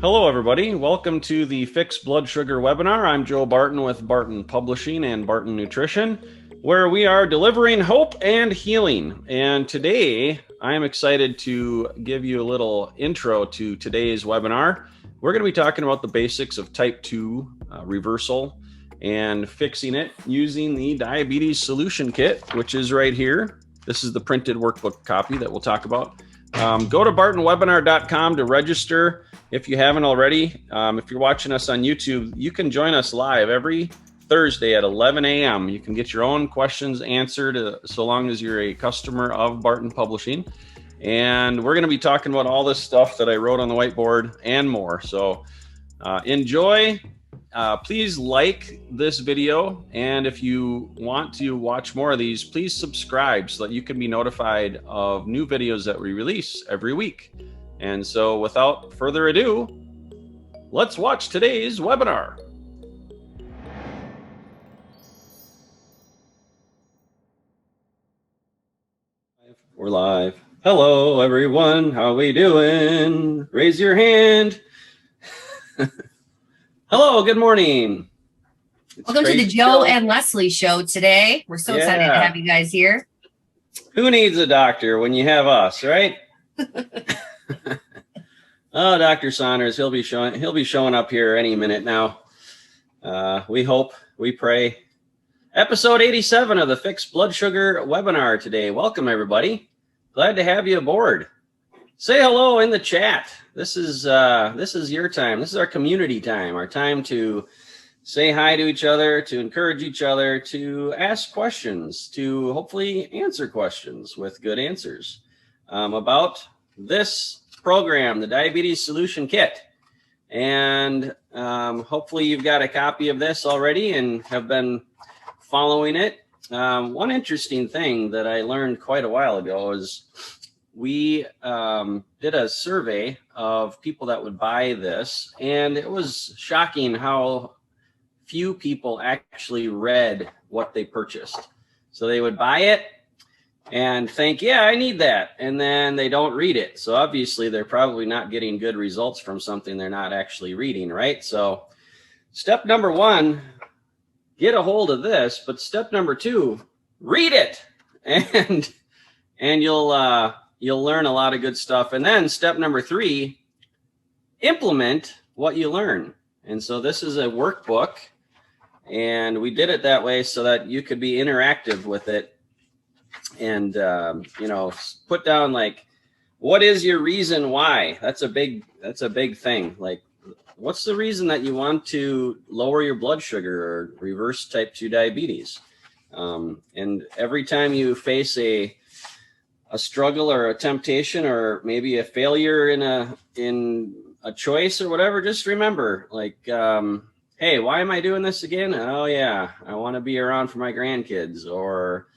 Hello, everybody. Welcome to the Fixed Blood Sugar webinar. I'm Joe Barton with Barton Publishing and Barton Nutrition, where we are delivering hope and healing. And today, I am excited to give you a little intro to today's webinar. We're going to be talking about the basics of type 2 reversal and fixing it using the Diabetes Solution Kit, which is right here. This is the printed workbook copy that we'll talk about. Go to bartonwebinar.com to register if you haven't already. If you're watching us on YouTube, you can join us live every Thursday at 11 a.m. You can get your own questions answered so long as you're a customer of Barton Publishing. And we're going to be talking about all this stuff that I wrote on the whiteboard and more. So enjoy. Please like this video, and if you want to watch more of these, please subscribe so that you can be notified of new videos that we release every week. And so without further ado, let's watch today's webinar. We're live. Hello, everyone. How we doing? Raise your hand. Hello, good morning. Welcome to the Joe and Leslie show today. We're so excited to have you guys here. Who needs a doctor when you have us, right? Oh, Dr. Saunders, he'll be showing up here any minute now. We hope, we pray. Episode 87 of the Fixed Blood Sugar webinar today. Welcome, everybody. Glad to have you aboard. Say hello in the chat. This is your time. This is our community time, our time to say hi to each other, to encourage each other, to ask questions, to hopefully answer questions with good answers about this program, the Diabetes Solution Kit. And hopefully you've got a copy of this already and have been following it. One interesting thing that I learned quite a while ago is we did a survey of people that would buy this, and it was shocking how few people actually read what they purchased. So they would buy it and think, yeah, I need that. And then they don't read it. So obviously they're probably not getting good results from something they're not actually reading, right? So step number one, get a hold of this, but step number two, read it. And you'll learn a lot of good stuff. And then step number three, implement what you learn. And so this is a workbook, and we did it that way so that you could be interactive with it and, put down like, what is your reason why? That's a big thing. Like, what's the reason that you want to lower your blood sugar or reverse type 2 diabetes? And every time you face a struggle or a temptation or maybe a failure in a choice or whatever, just remember, like, hey, why am I doing this again? Oh yeah, I want to be around for my grandkids, or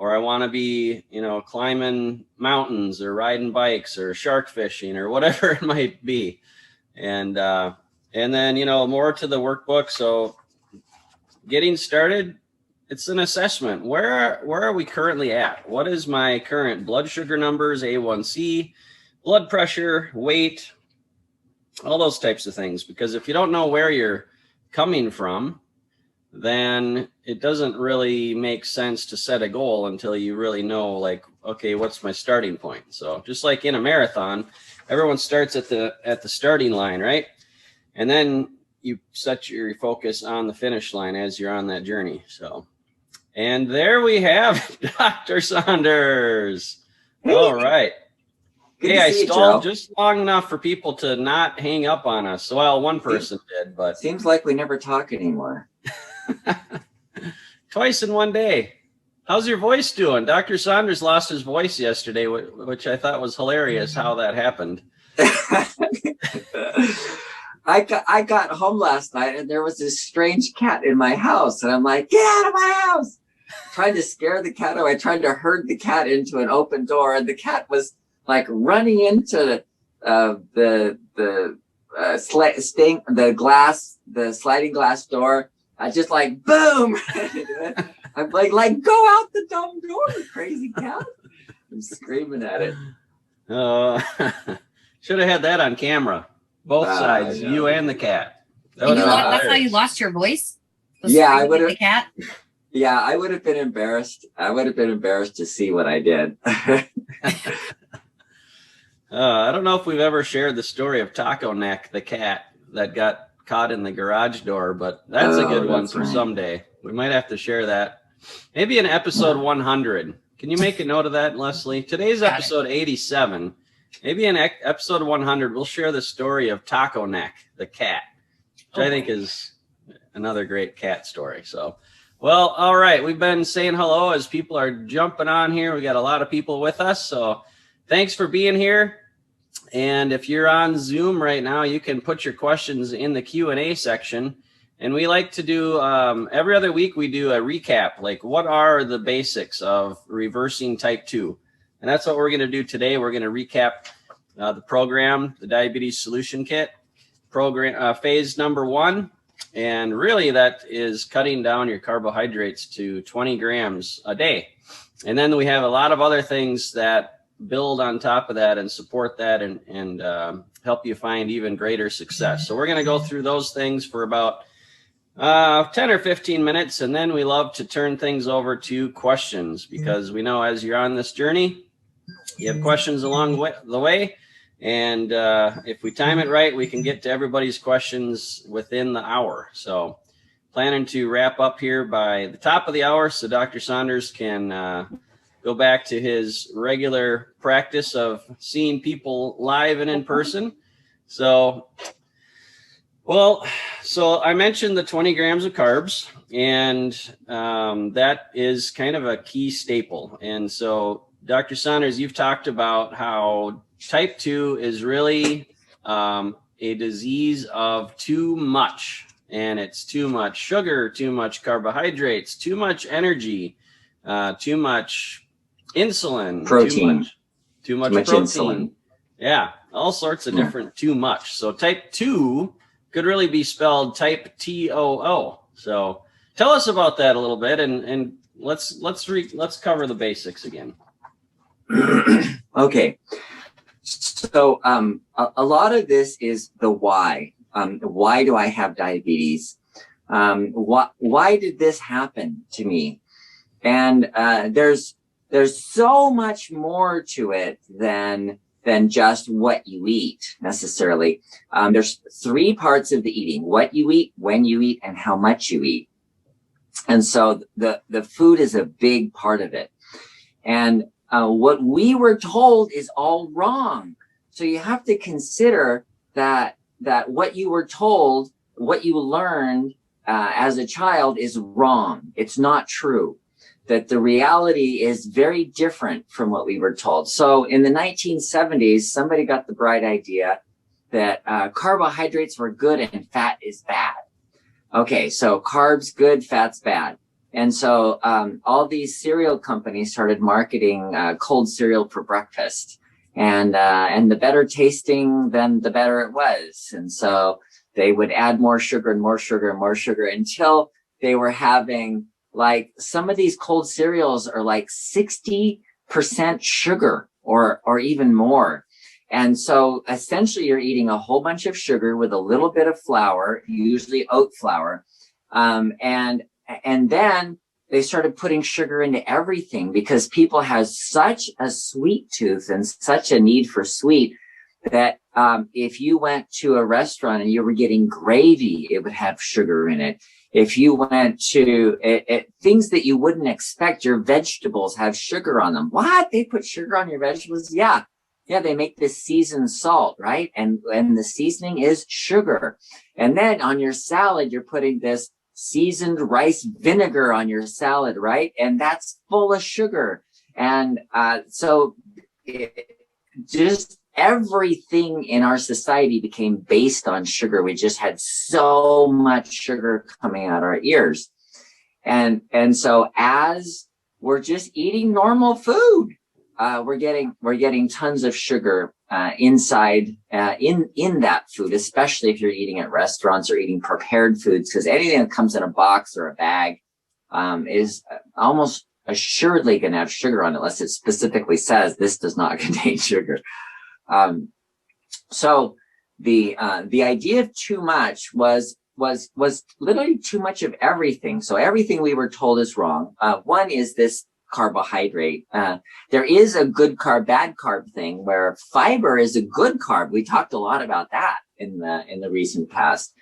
I want to be, climbing mountains or riding bikes or shark fishing or whatever it might be. And then, more to the workbook. So getting started, it's an assessment. Where are we currently at? What is my current blood sugar numbers, A1C, blood pressure, weight, all those types of things? Because if you don't know where you're coming from, then it doesn't really make sense to set a goal until you really know, like, okay, what's my starting point? So just like in a marathon, everyone starts at the starting line, right? And then you set your focus on the finish line as you're on that journey. So. And there we have Dr. Saunders. Hey. All right. Good I you, stalled Joe. just long enough for people to not hang up on us. Well, one person did, but seems like we never talk anymore. Twice in one day. How's your voice doing? Dr. Saunders lost his voice yesterday, which I thought was hilarious how that happened. I got home last night and there was this strange cat in my house, and I'm like, get out of my house. Trying to scare the cat away, trying to herd the cat into an open door, and the cat was like running into the sliding glass door. I just like boom. I'm like go out the dumb door, you crazy cat. I'm screaming at it. Should have had that on camera. Both sides, you and the cat. That's how you lost your voice? Yeah, I would have. The cat? Yeah, I would have been embarrassed. I would have been embarrassed to see what I did. I don't know if we've ever shared the story of Taco Neck, the cat that got caught in the garage door, but that's a good one for someday. We might have to share that. Maybe in episode 100. Can you make a note of that, Leslie? Today's episode 87. Maybe in episode 100, we'll share the story of Taco Neck, the cat, which I think is another great cat story. So, well, all right. We've been saying hello as people are jumping on here. We got a lot of people with us. So thanks for being here. And if you're on Zoom right now, you can put your questions in the Q&A section. And we like to do, every other week, we do a recap, like what are the basics of reversing type 2? And that's what we're going to do today. We're going to recap the program, the Diabetes Solution Kit, program phase number 1. And really that is cutting down your carbohydrates to 20 grams a day. And then we have a lot of other things that build on top of that and support that and help you find even greater success. So we're going to go through those things for about 10 or 15 minutes. And then we love to turn things over to questions because we know as you're on this journey, you have questions along the way. And if we time it right, we can get to everybody's questions within the hour. So planning to wrap up here by the top of the hour so Dr. Saunders can go back to his regular practice of seeing people live and in person. So, well, so I mentioned the 20 grams of carbs, and that is kind of a key staple. And so, Dr. Saunders, you've talked about how type 2 is really a disease of too much, and it's too much sugar, too much carbohydrates, too much energy, too much insulin, protein, too much protein. Insulin. Yeah, all sorts of different too much. So type 2 could really be spelled type TOO. So tell us about that a little bit, and let's cover the basics again. Okay. So a lot of this is the why. Why do I have diabetes? Why did this happen to me? And there's so much more to it than just what you eat necessarily. There's 3 parts of the eating: what you eat, when you eat, and how much you eat. And so the food is a big part of it. And what we were told is all wrong. So you have to consider that what you were told, what you learned as a child is wrong. It's not true. That the reality is very different from what we were told. So in the 1970s, somebody got the bright idea that carbohydrates were good and fat is bad. Okay, so carbs good, fat's bad. And so all these cereal companies started marketing cold cereal for breakfast. And the better tasting, then the better it was. And so they would add more sugar and more sugar and more sugar until they were having, like, some of these cold cereals are like 60% sugar or even more. And so essentially you're eating a whole bunch of sugar with a little bit of flour, usually oat flour. And then they started putting sugar into everything because people have such a sweet tooth and such a need for sweet that if you went to a restaurant and you were getting gravy, it would have sugar in it. If you went to things that you wouldn't expect, your vegetables have sugar on them. What? They put sugar on your vegetables? Yeah. Yeah, they make this seasoned salt, right? And the seasoning is sugar. And then on your salad, you're putting this seasoned rice vinegar on your salad, right? And that's full of sugar. And so just everything in our society became based on sugar. We just had so much sugar coming out our ears. And so as we're just eating normal food, we're getting tons of sugar inside in that food, especially if you're eating at restaurants or eating prepared foods, because anything that comes in a box or a bag is almost assuredly going to have sugar on it, unless it specifically says this does not contain sugar. So the idea of too much was literally too much of everything. So everything we were told is wrong. One is this carbohydrate. There is a good carb, bad carb thing where fiber is a good carb. We talked a lot about that in the recent past.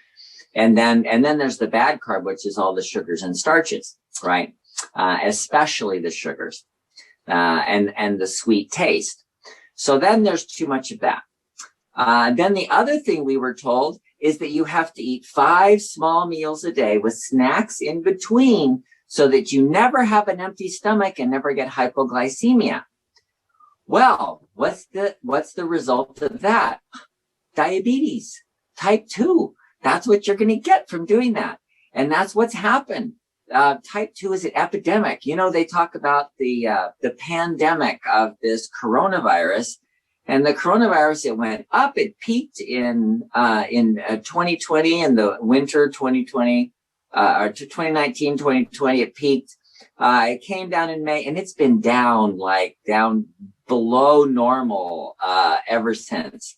And then there's the bad carb, which is all the sugars and starches, right? Especially the sugars, and the sweet taste. So then there's too much of that. Then the other thing we were told is that you have to eat 5 small meals a day with snacks in between so that you never have an empty stomach and never get hypoglycemia. Well, what's the result of that? Diabetes, type 2. That's what you're going to get from doing that. And that's what's happened. Type 2 is an epidemic. You know, they talk about the pandemic of this coronavirus. And the coronavirus, it went up. It peaked in 2020, in the winter 2020, or 2019, 2020. It peaked. It came down in May, and it's been down below normal ever since.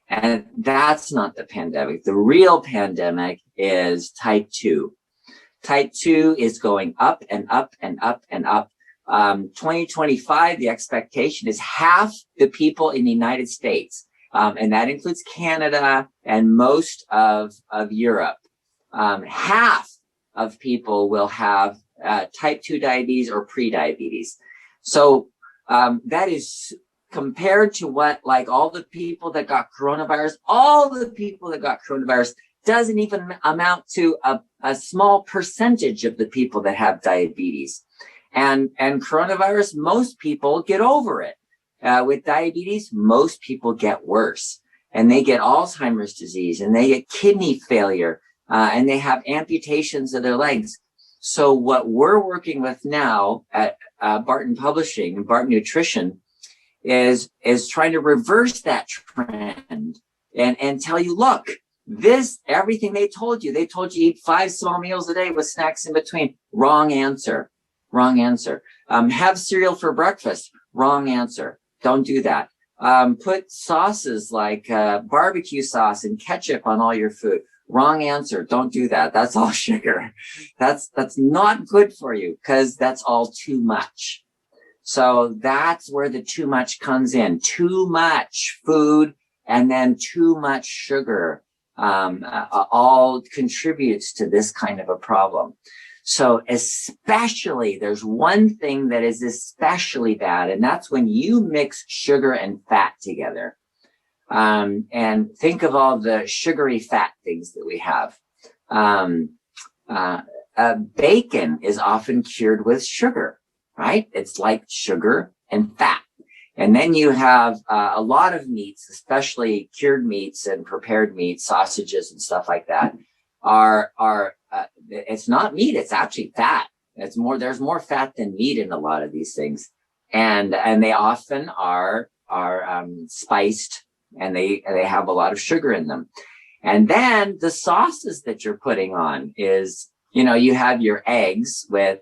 And that's not the pandemic. The real pandemic is type 2. Type 2 is going up and up and up and up. 2025, the expectation is half the people in the United States, and that includes Canada and most of Europe. Half of people will have type 2 diabetes or pre-diabetes. So that is compared to what, like, all the people that got coronavirus, doesn't even amount to a small percentage of the people that have diabetes. And coronavirus, most people get over it. With diabetes, most people get worse, and they get Alzheimer's disease, and they get kidney failure, and they have amputations of their legs. So what we're working with now at Barton Publishing and Barton Nutrition is trying to reverse that trend and tell you, look, everything they told you eat 5 small meals a day with snacks in between. Wrong answer. Have cereal for breakfast. Wrong answer. Don't do that. Put sauces like barbecue sauce and ketchup on all your food. Wrong answer. Don't do that. That's all sugar. That's not good for you because that's all too much. So that's where the too much comes in. Too much food and then too much sugar all contributes to this kind of a problem. So especially, there's one thing that is especially bad, and that's when you mix sugar and fat together. And think of all the sugary fat things that we have. Bacon is often cured with sugar, right? It's like sugar and fat. And then you have a lot of meats, especially cured meats and prepared meats, sausages and stuff like that, it's not meat, it's actually fat. There's more fat than meat in a lot of these things. And they often are spiced, and they have a lot of sugar in them. And then the sauces that you're putting on is, you have your eggs with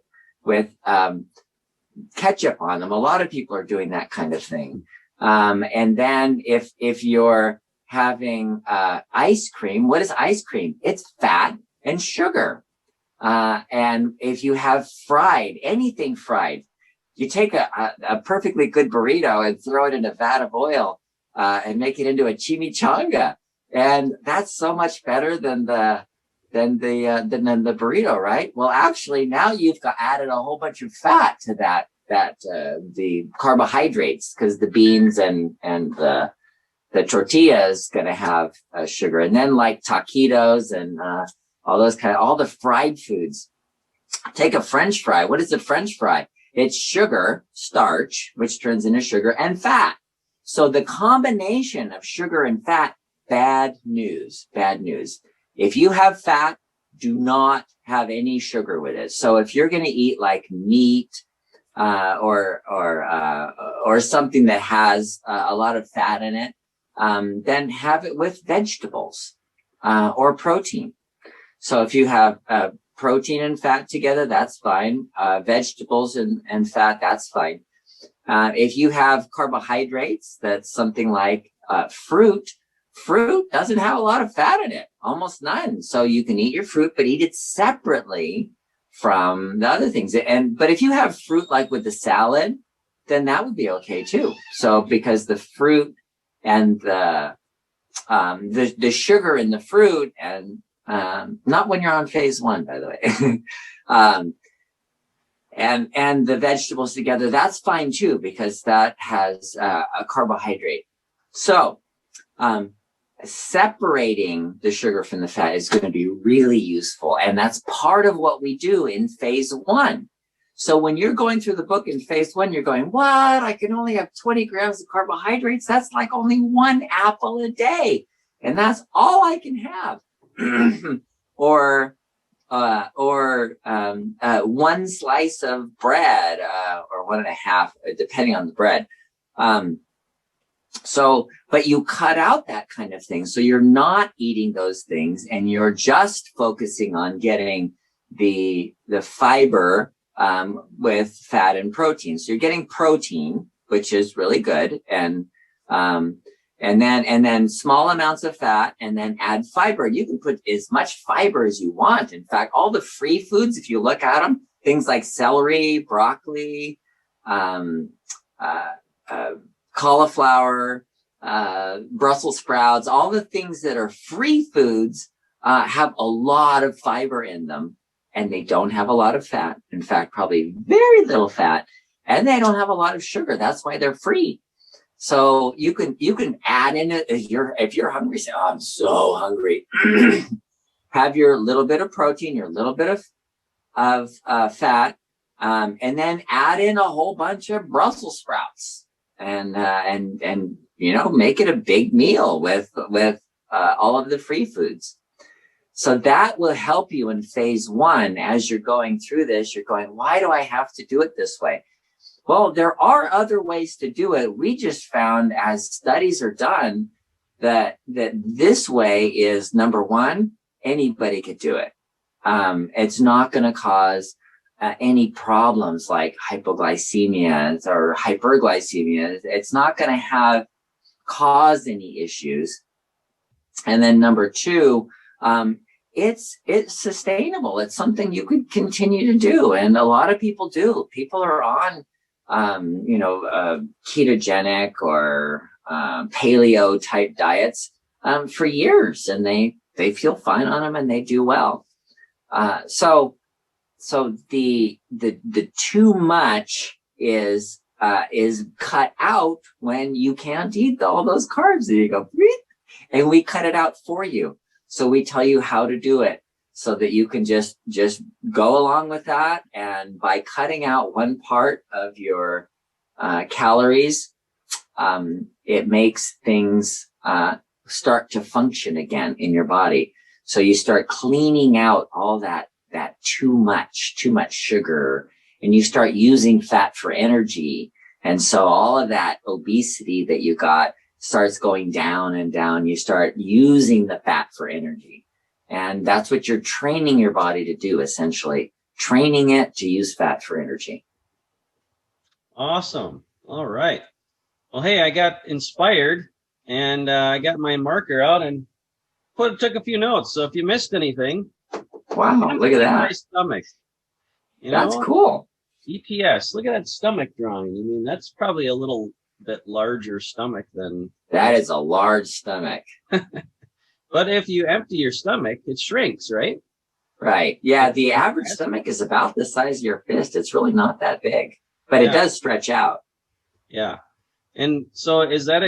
ketchup on them. A lot of people are doing that kind of thing. And then if you're having ice cream, what is ice cream? It's fat and sugar. And if you have anything fried, you take a perfectly good burrito and throw it in a vat of oil and make it into a chimichanga, and that's so much better than the burrito, right? Well, actually, now you've added a whole bunch of fat to the carbohydrates, because the beans and the tortilla is going to have sugar, and then like taquitos and all the fried foods. Take a French fry. What is a French fry? It's sugar, starch, which turns into sugar, and fat. So the combination of sugar and fat, bad news. If you have fat, do not have any sugar with it. So if you're going to eat like meat, or something that has a lot of fat in it, then have it with vegetables, or protein. So if you have protein and fat together, that's fine. Vegetables and fat, that's fine. If you have carbohydrates, that's something like fruit fruit doesn't have a lot of fat in it, almost none. So you can eat your fruit, but eat it separately from the other things. But if you have fruit like with the salad, then that would be okay too. So because the fruit and the sugar in the fruit, and not when you're on phase 1, by the way, and the vegetables together, that's fine too, because that has a carbohydrate. So separating the sugar from the fat is going to be really useful. And that's part of what we do in phase 1. So when you're going through the book in phase 1, you're going, what? I can only have 20 grams of carbohydrates. That's like only 1 apple a day. And that's all I can have. or 1 slice of bread, or 1.5, depending on the bread. But you cut out that kind of thing. So you're not eating those things, and you're just focusing on getting the fiber, with fat and protein. So you're getting protein, which is really good. And then small amounts of fat, and then add fiber. You can put as much fiber as you want. In fact, all the free foods, if you look at them, things like celery, broccoli, cauliflower, Brussels sprouts, all the things that are free foods, have a lot of fiber in them, and they don't have a lot of fat. In fact, probably very little fat, and they don't have a lot of sugar. That's why they're free. So you can add in it if you're hungry. Say, oh, I'm so hungry. Have your little bit of protein, your little bit of fat, and then add in a whole bunch of Brussels sprouts, and make it a big meal with all of the free foods. So that will help you in phase 1. As you're going through this, you're going, why do I have to do it this way? Well, there are other ways to do it. We just found, as studies are done, that this way is, number 1, anybody could do it. It's not going to cause any problems like hypoglycemia or hyperglycemia. It's not going to cause any issues. And then number 2, it's sustainable. It's something you could continue to do. And a lot of people do. People are on, ketogenic or paleo type diets for years, and they feel fine on them, and they do well. So the too much is cut out when you can't eat all those carbs, and you go, and we cut it out for you. So we tell you how to do it, so that you can just go along with that. And by cutting out one part of your calories, it makes things start to function again in your body. So you start cleaning out all that too much sugar, and you start using fat for energy. And so all of that obesity that you got starts going down and down. You start using the fat for energy. And that's what you're training your body to do, essentially, training it to use fat for energy. Awesome. All right. Well, hey, I got inspired, and I got my marker out and took a few notes. So if you missed anything, wow, look at that. My stomach. That's cool. EPS. Look at that stomach drawing. I mean, that's probably a little bit larger stomach than. That is a large stomach. But if you empty your stomach, it shrinks, right? Right. Yeah. The average stomach is about the size of your fist. It's really not that big, but it does stretch out. Yeah. And so is that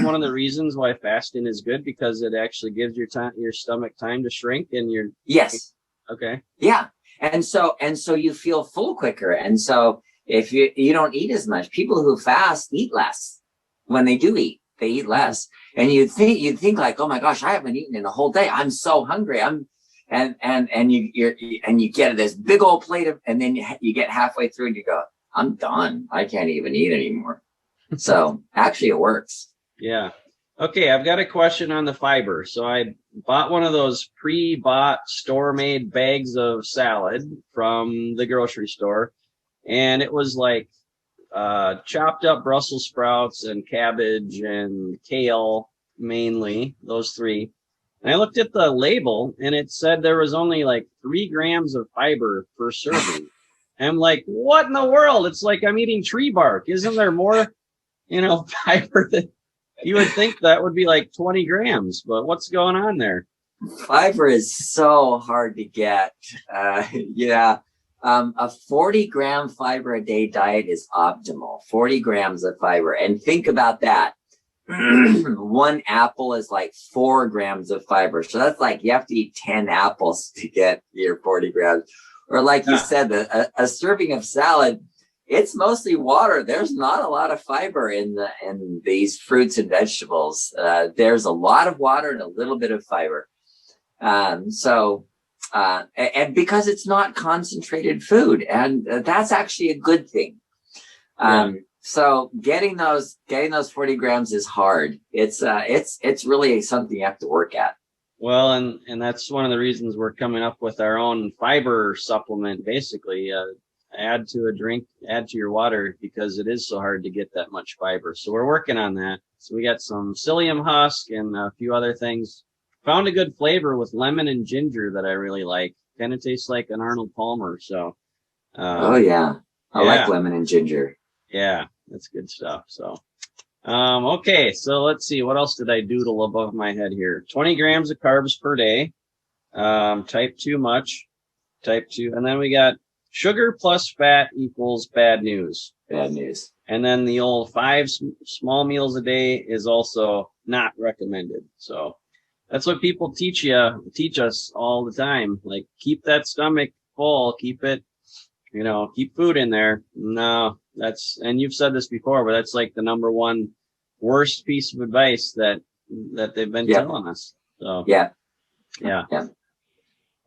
one of the reasons why fasting is good? Because it actually gives your stomach time to shrink, and yes. Okay. Yeah. And so you feel full quicker. And so if you don't eat as much, people who fast eat less. When they do eat, they eat less. And you'd think like, oh my gosh, I haven't eaten in a whole day. I'm so hungry. And you get this big old plate and then you get halfway through and you go, I'm done. I can't even eat anymore. So actually it works. Yeah. Okay. I've got a question on the fiber. So I bought one of those pre-bought store-made bags of salad from the grocery store, and it was like chopped up Brussels sprouts and cabbage and kale mainly, those three. And I looked at the label and it said there was only like 3 grams of fiber per serving. And I'm like, what in the world? It's like I'm eating tree bark. Isn't there more, fiber that you would think that would be like 20 grams, but what's going on there? Fiber is so hard to get. Yeah. A 40-gram fiber a day diet is optimal. 40 grams of fiber. And think about that. 1 apple is like 4 grams of fiber. So that's like you have to eat 10 apples to get your 40 grams. Or like you said, a serving of salad, it's mostly water. There's not a lot of fiber in these fruits and vegetables. There's a lot of water and a little bit of fiber. And because it's not concentrated food, and that's actually a good thing. So getting those 40 grams is hard. It's really something you have to work at. Well, and that's one of the reasons we're coming up with our own fiber supplement, basically, add to a drink, add to your water, because it is so hard to get that much fiber. So we're working on that. So we got some psyllium husk and a few other things. Found a good flavor with lemon and ginger that I really like. Kind of tastes like an Arnold Palmer. So, I like lemon and ginger. Yeah, that's good stuff. So, okay. So let's see. What else did I doodle above my head here? 20 grams of carbs per day. Type 2 much. Type 2. And then we got sugar plus fat equals bad news. Bad news. And then the old 5 small meals a day is also not recommended. So that's what people teach us all the time. Like, keep that stomach full, keep it, keep food in there. No, and you've said this before, but that's like the number one worst piece of advice that they've been telling us. So yeah.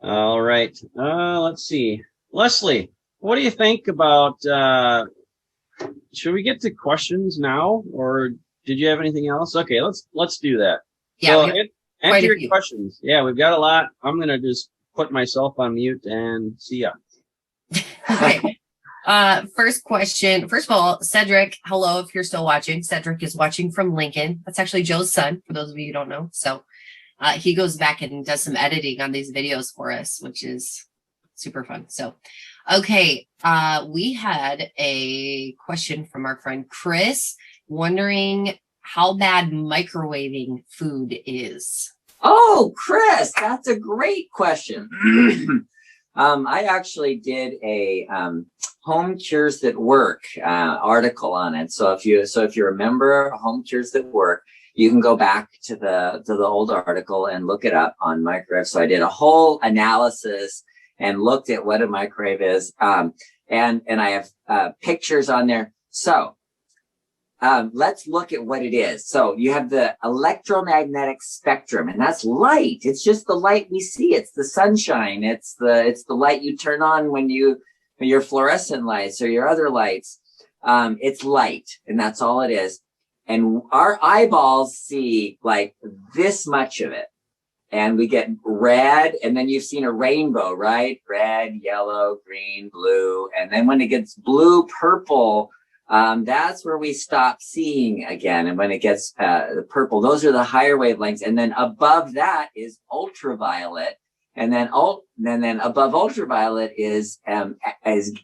All right. Let's see. Leslie, what do you think about, should we get to questions now, or did you have anything else? Okay, let's do that. Yeah. So enter your questions. Yeah, we've got a lot. I'm going to just put myself on mute and see ya. Okay. First question. First of all, Cedric, hello, if you're still watching. Cedric is watching from Lincoln. That's actually Joe's son, for those of you who don't know. So he goes back and does some editing on these videos for us, which is super fun. So, okay. We had a question from our friend Chris wondering how bad microwaving food is. Oh, Chris, that's a great question. I actually did a Home Cures That Work article on it. So if you remember Home Cures That Work, you can go back to the old article and look it up on microwave. So I did a whole analysis and looked at what a microwave is. And I have pictures on there. So let's look at what it is. So you have the electromagnetic spectrum, and that's light. It's just the light we see. It's the sunshine. It's the light you turn on when your fluorescent lights or your other lights. It's light, and that's all it is. And our eyeballs see like this much of it. And we get red, and then you've seen a rainbow, right? Red, yellow, green, blue. And then when it gets blue, purple, that's where we stop seeing again. And when it gets the purple, those are the higher wavelengths. And then above that is ultraviolet. And then above ultraviolet is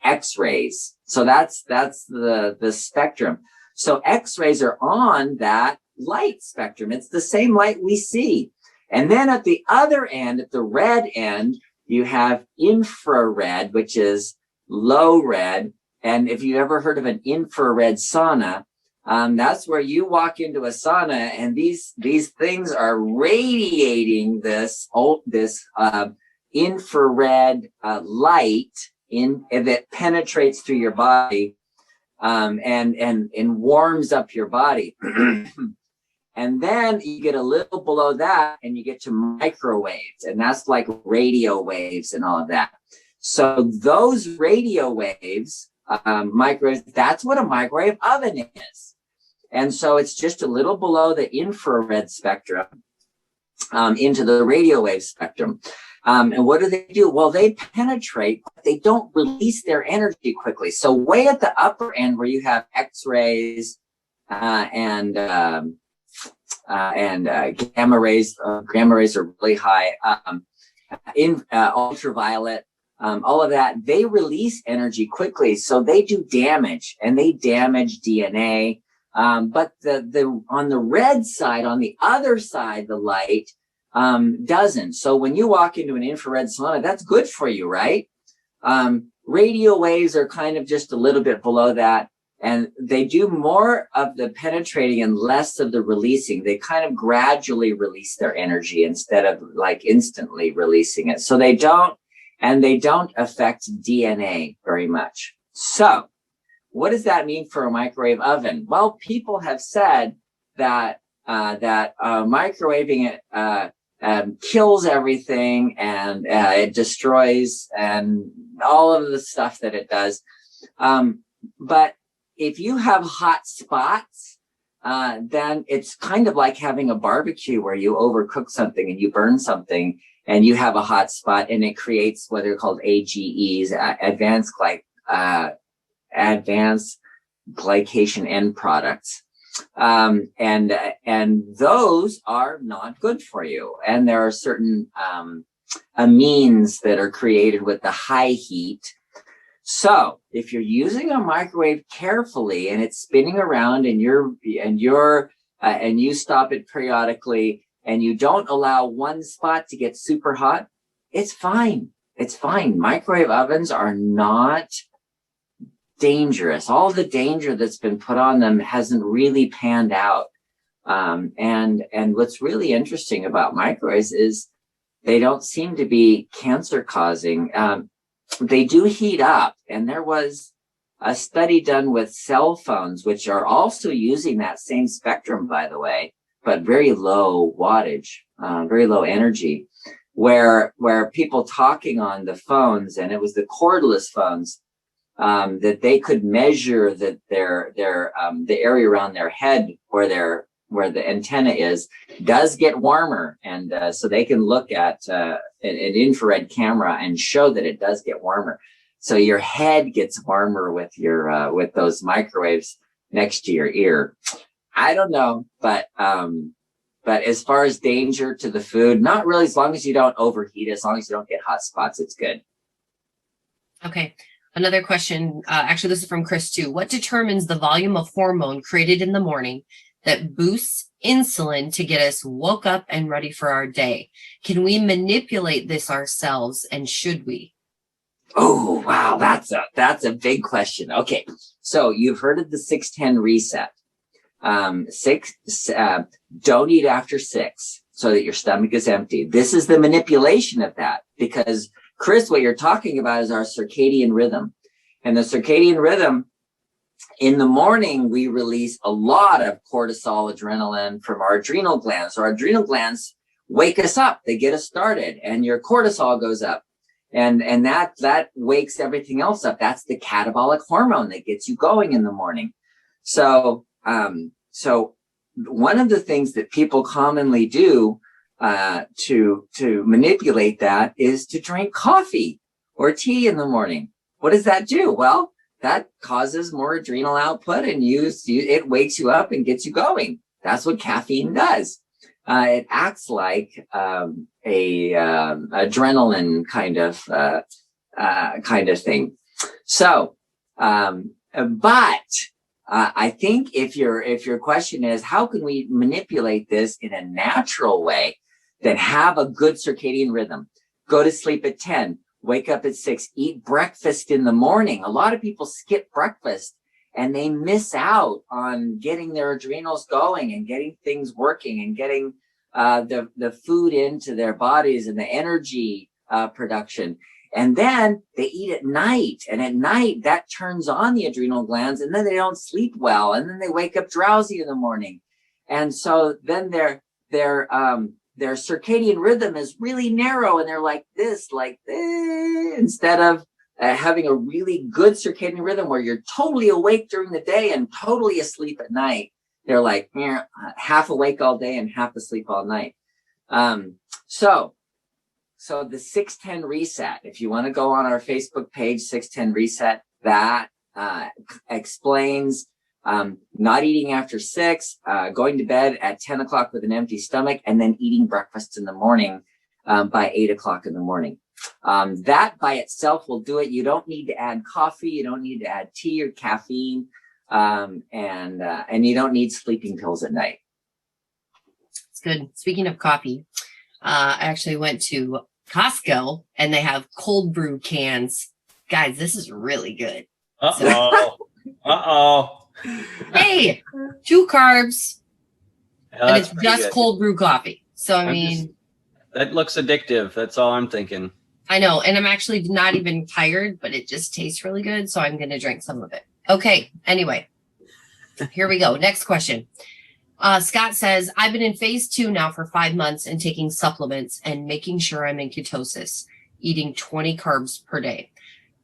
X-rays. So that's the spectrum. So X-rays are on that light spectrum. It's the same light we see. And then at the other end, at the red end, you have infrared, which is low red. And if you've ever heard of an infrared sauna, that's where you walk into a sauna and these things are radiating this infrared light that penetrates through your body and warms up your body. And then you get a little below that and you get to microwaves, and that's like radio waves and all of that. So those radio waves, microwaves, that's what a microwave oven is. And so it's just a little below the infrared spectrum into the radio wave spectrum. And what do? Well, they penetrate, but they don't release their energy quickly. So way at the upper end where you have X-rays and gamma rays. Gamma rays are really high. Ultraviolet, all of that. They release energy quickly, so they do damage, and they damage DNA. But the on the red side, on the other side, the light doesn't. So when you walk into an infrared sauna, that's good for you, right? Radio waves are kind of just a little bit below that, and they do more of the penetrating and less of the releasing. They kind of gradually release their energy instead of like instantly releasing it. So they don't affect DNA very much. So what does that mean for a microwave oven? Well, people have said that microwaving it kills everything, and it destroys and all of the stuff that it does. But if you have hot spots, then it's kind of like having a barbecue where you overcook something and you burn something and you have a hot spot, and it creates what are called AGEs, advanced glycation end products. And those are not good for you. And there are certain amines that are created with the high heat. So if you're using a microwave carefully and it's spinning around and you stop it periodically and you don't allow one spot to get super hot, it's fine. It's fine. Microwave ovens are not dangerous. All the danger that's been put on them hasn't really panned out. And what's really interesting about microwaves is they don't seem to be cancer causing. They do heat up, and there was a study done with cell phones, which are also using that same spectrum, by the way, but very low wattage, very low energy, where people talking on the phones, and it was the cordless phones, that they could measure that the area around their head where the antenna is does get warmer, and so they can look at an infrared camera and show that it does get warmer. So your head gets warmer with your with those microwaves next to your ear. I don't know, but as far as danger to the food, not really. As long as you don't overheat, as long as you don't get hot spots, it's good. Okay. Another question, actually, this is from Chris too. What determines the volume of hormone created in the morning that boosts insulin to get us woke up and ready for our day? Can we manipulate this ourselves, and should we? Oh, wow. That's a big question. Okay. So you've heard of the 6-10 reset. Don't eat after 6 so that your stomach is empty. This is the manipulation of that, because Chris, what you're talking about is our circadian rhythm. And the circadian rhythm, in the morning, we release a lot of cortisol, adrenaline from our adrenal glands. So our adrenal glands wake us up. They get us started, and your cortisol goes up. And that wakes everything else up. That's the catabolic hormone that gets you going in the morning. So one of the things that people commonly do to manipulate that is to drink coffee or tea in the morning. What does that do? Well, that causes more adrenal output, and it wakes you up and gets you going. That's what caffeine does. It acts like a adrenaline kind of thing. So, but I think if your question is how can we manipulate this in a natural way, then have a good circadian rhythm. Go to sleep at 10, wake up at 6, eat breakfast in the morning. A lot of people skip breakfast and they miss out on getting their adrenals going and getting things working and getting the food into their bodies and the energy production. And then they eat at night, and at night that turns on the adrenal glands, and then they don't sleep well, and then they wake up drowsy in the morning. And so then their circadian rhythm is really narrow, and they're like this, instead of having a really good circadian rhythm where you're totally awake during the day and totally asleep at night. They're like half awake all day and half asleep all night. So the 6-10 reset, if you want to go on our Facebook page, 6-10 reset, that explains Not eating after 6, going to bed at 10 o'clock with an empty stomach, and then eating breakfast in the morning by 8 o'clock in the morning. That by itself will do it. You don't need to add coffee. You don't need to add tea or caffeine. And you don't need sleeping pills at night. It's good. Speaking of coffee, I actually went to Costco and they have cold brew cans. Guys, this is really good. Hey, 2 carbs. Yeah, and it's just good. cold brew coffee. So, I mean, that looks addictive. That's all I'm thinking. I know. And I'm actually not even tired, but it just tastes really good. So I'm going to drink some of it. Okay. Anyway, here we go. Next question. Scott says, I've been in phase 2 now for 5 months and taking supplements and making sure I'm in ketosis, eating 20 carbs per day.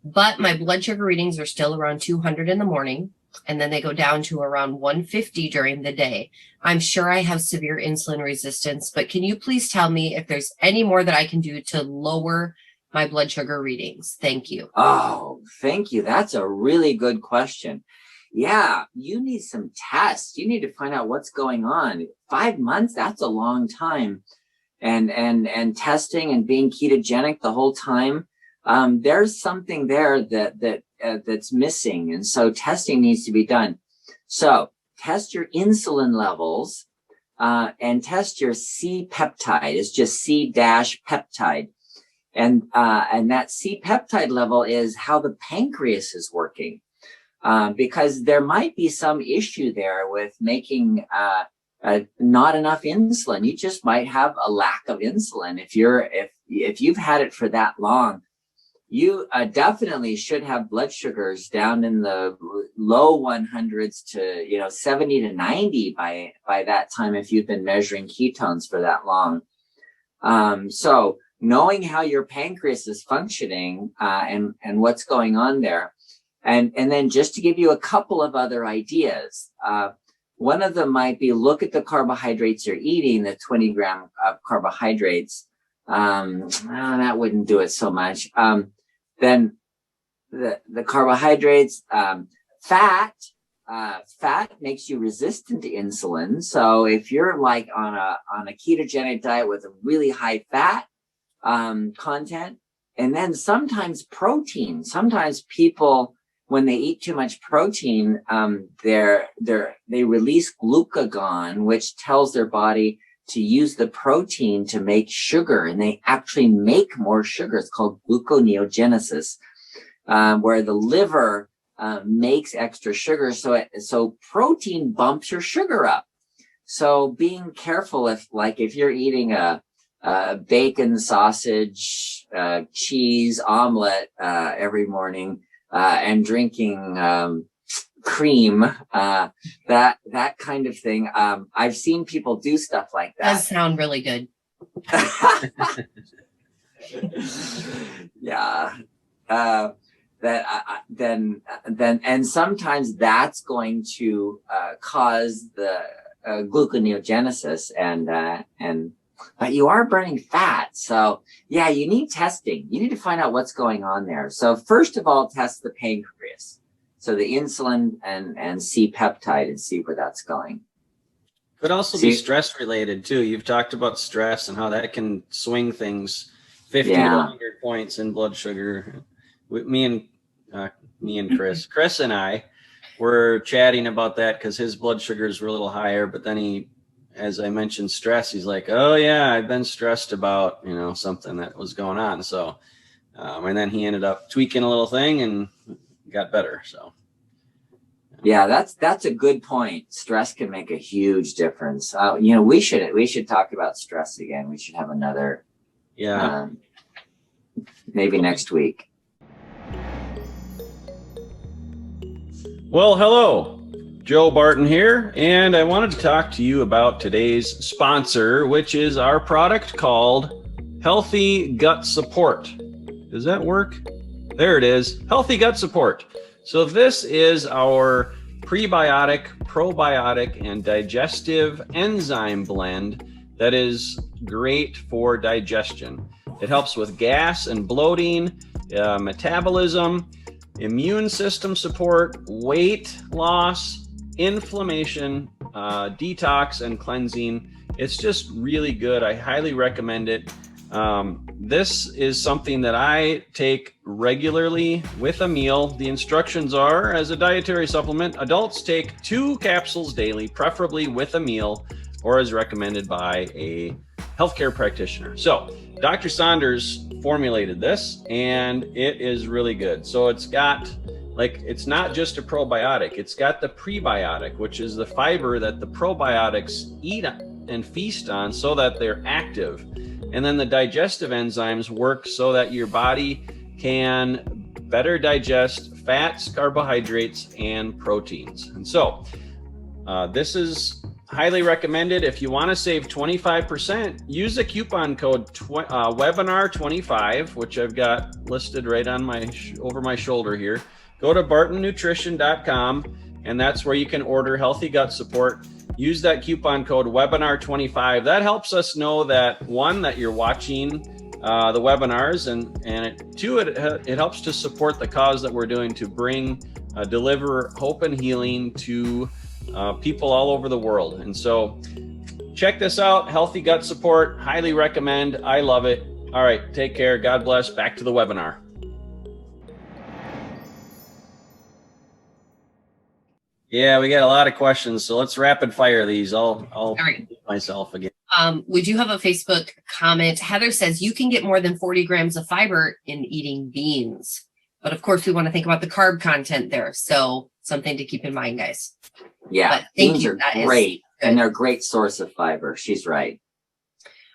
But my blood sugar readings are still around 200 in the morning, and then they go down to around 150 during the day. I'm sure I have severe insulin resistance, but can you please tell me if there's any more that I can do to lower my blood sugar readings? Thank you. Oh, thank you. That's a really good question. Yeah, you need some tests. You need to find out what's going on. 5 months, that's a long time. And testing and being ketogenic the whole time, there's something there that's missing. And so testing needs to be done. So test your insulin levels and test your C peptide. It's just C-peptide. And that C-peptide level is how the pancreas is working. Because there might be some issue there with making not enough insulin. You just might have a lack of insulin. If you've had it for that long, you definitely should have blood sugars down in the low 100s to 70 to 90 by that time if you've been measuring ketones for that long. So knowing how your pancreas is functioning and what's going on there. And then just to give you a couple of other ideas, one of them might be look at the carbohydrates you're eating, the 20 gram of carbohydrates. That wouldn't do it so much. Then the carbohydrates, fat makes you resistant to insulin. So if you're like on a ketogenic diet with a really high fat content, and then sometimes protein, sometimes people, when they eat too much protein, they release glucagon, which tells their body to use the protein to make sugar, and they actually make more sugar. It's called gluconeogenesis, where the liver makes extra sugar. So protein bumps your sugar up. So being careful if you're eating a bacon, sausage, cheese, omelet every morning, and drinking cream, that kind of thing. I've seen people do stuff like that. Does sound really good. Yeah. And sometimes that's going to cause the gluconeogenesis but you are burning fat. So yeah, you need testing. You need to find out what's going on there. So first of all, test the pancreas. So the insulin and C-peptide and see where that's going. Could also be stress related too. You've talked about stress and how that can swing things 50 to 100 points in blood sugar. Me and Chris and I were chatting about that because his blood sugars were a little higher, but then as I mentioned stress, he's like, oh yeah, I've been stressed about, something that was going on. So, and then he ended up tweaking a little thing and got better. So. Yeah, that's a good point. Stress can make a huge difference. We should talk about stress again. We should have another, maybe next week. Well, hello. Joe Barton here, and I wanted to talk to you about today's sponsor, which is our product called Healthy Gut Support. Does that work? There it is, Healthy Gut Support. So this is our prebiotic, probiotic, and digestive enzyme blend that is great for digestion. It helps with gas and bloating, metabolism, immune system support, weight loss, inflammation, detox, and cleansing. It's just really good. I highly recommend it. This is something that I take regularly with a meal. The instructions are, as a dietary supplement, adults take 2 capsules daily, preferably with a meal, or as recommended by a healthcare practitioner. So Dr. Saunders formulated this, and it is really good. So it's got, like, it's not just a probiotic. It's got the prebiotic, which is the fiber that the probiotics eat and feast on so that they're active. And then the digestive enzymes work so that your body can better digest fats, carbohydrates, and proteins. And so this is highly recommended. If you want to save 25%, use the coupon code webinar25, which I've got listed right on my over my shoulder here. Go to bartonnutrition.com, and that's where you can order Healthy Gut Support. Use that coupon code webinar25. That helps us know that, one, that you're watching the webinars, and two, it helps to support the cause that we're doing to bring, deliver hope and healing to people all over the world. And so check this out, Healthy Gut Support. Highly recommend. I love it. All right, take care. God bless. Back to the webinar. Yeah, we got a lot of questions, so let's rapid fire these. I'll mute myself again. We do have a Facebook comment. Heather says you can get more than 40 grams of fiber in eating beans. But of course, we want to think about the carb content there. So something to keep in mind, guys. Yeah, beans are great, and they're a great source of fiber. She's right.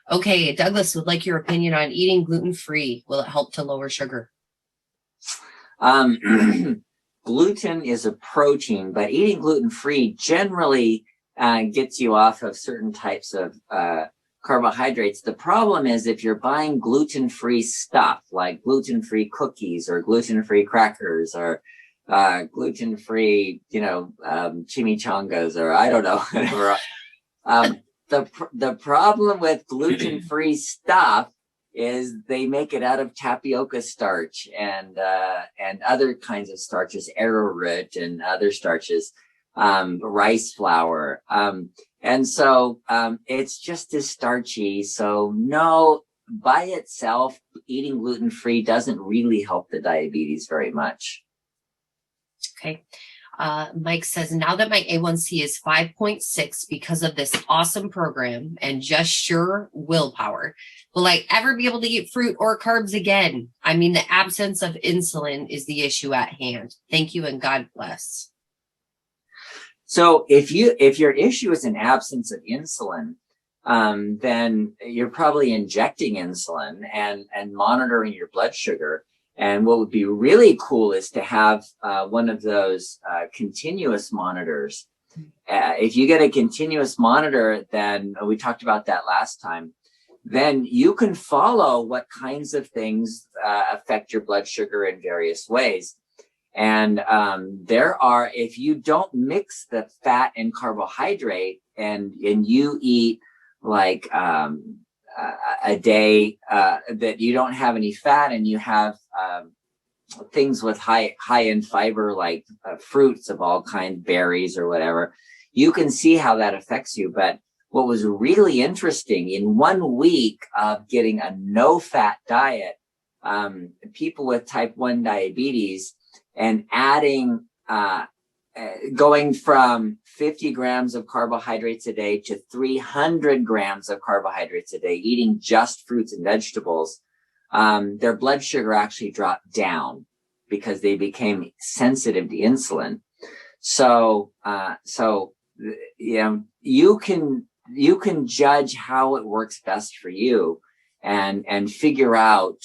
Okay, Douglas would like your opinion on eating gluten-free. Will it help to lower sugar? Gluten is a protein, but eating gluten-free generally gets you off of certain types of carbohydrates. The problem is if you're buying gluten-free stuff like gluten-free cookies or gluten-free crackers or gluten-free, chimichangas, or I don't know, whatever. The problem with gluten-free stuff is they make it out of tapioca starch and other kinds of starches, arrowroot and other starches, rice flour. And so it's just as starchy. So no, by itself, eating gluten-free doesn't really help the diabetes very much. Okay. Mike says, now that my A1C is 5.6 because of this awesome program and just sheer willpower, will I ever be able to eat fruit or carbs again? I mean, the absence of insulin is the issue at hand. Thank you and God bless. So if your issue is an absence of insulin, then you're probably injecting insulin and monitoring your blood sugar. And what would be really cool is to have one of those continuous monitors. If you get a continuous monitor, then we talked about that last time, then you can follow what kinds of things affect your blood sugar in various ways. And if you don't mix the fat and carbohydrate and you eat like a day that you don't have any fat and you have things with high in fiber like fruits of all kinds, berries or whatever, you can see how that affects you. But what was really interesting, in 1 week of getting a no fat diet, people with type 1 diabetes and adding going from 50 grams of carbohydrates a day to 300 grams of carbohydrates a day, eating just fruits and vegetables, their blood sugar actually dropped down because they became sensitive to insulin. So you can judge how it works best for you and figure out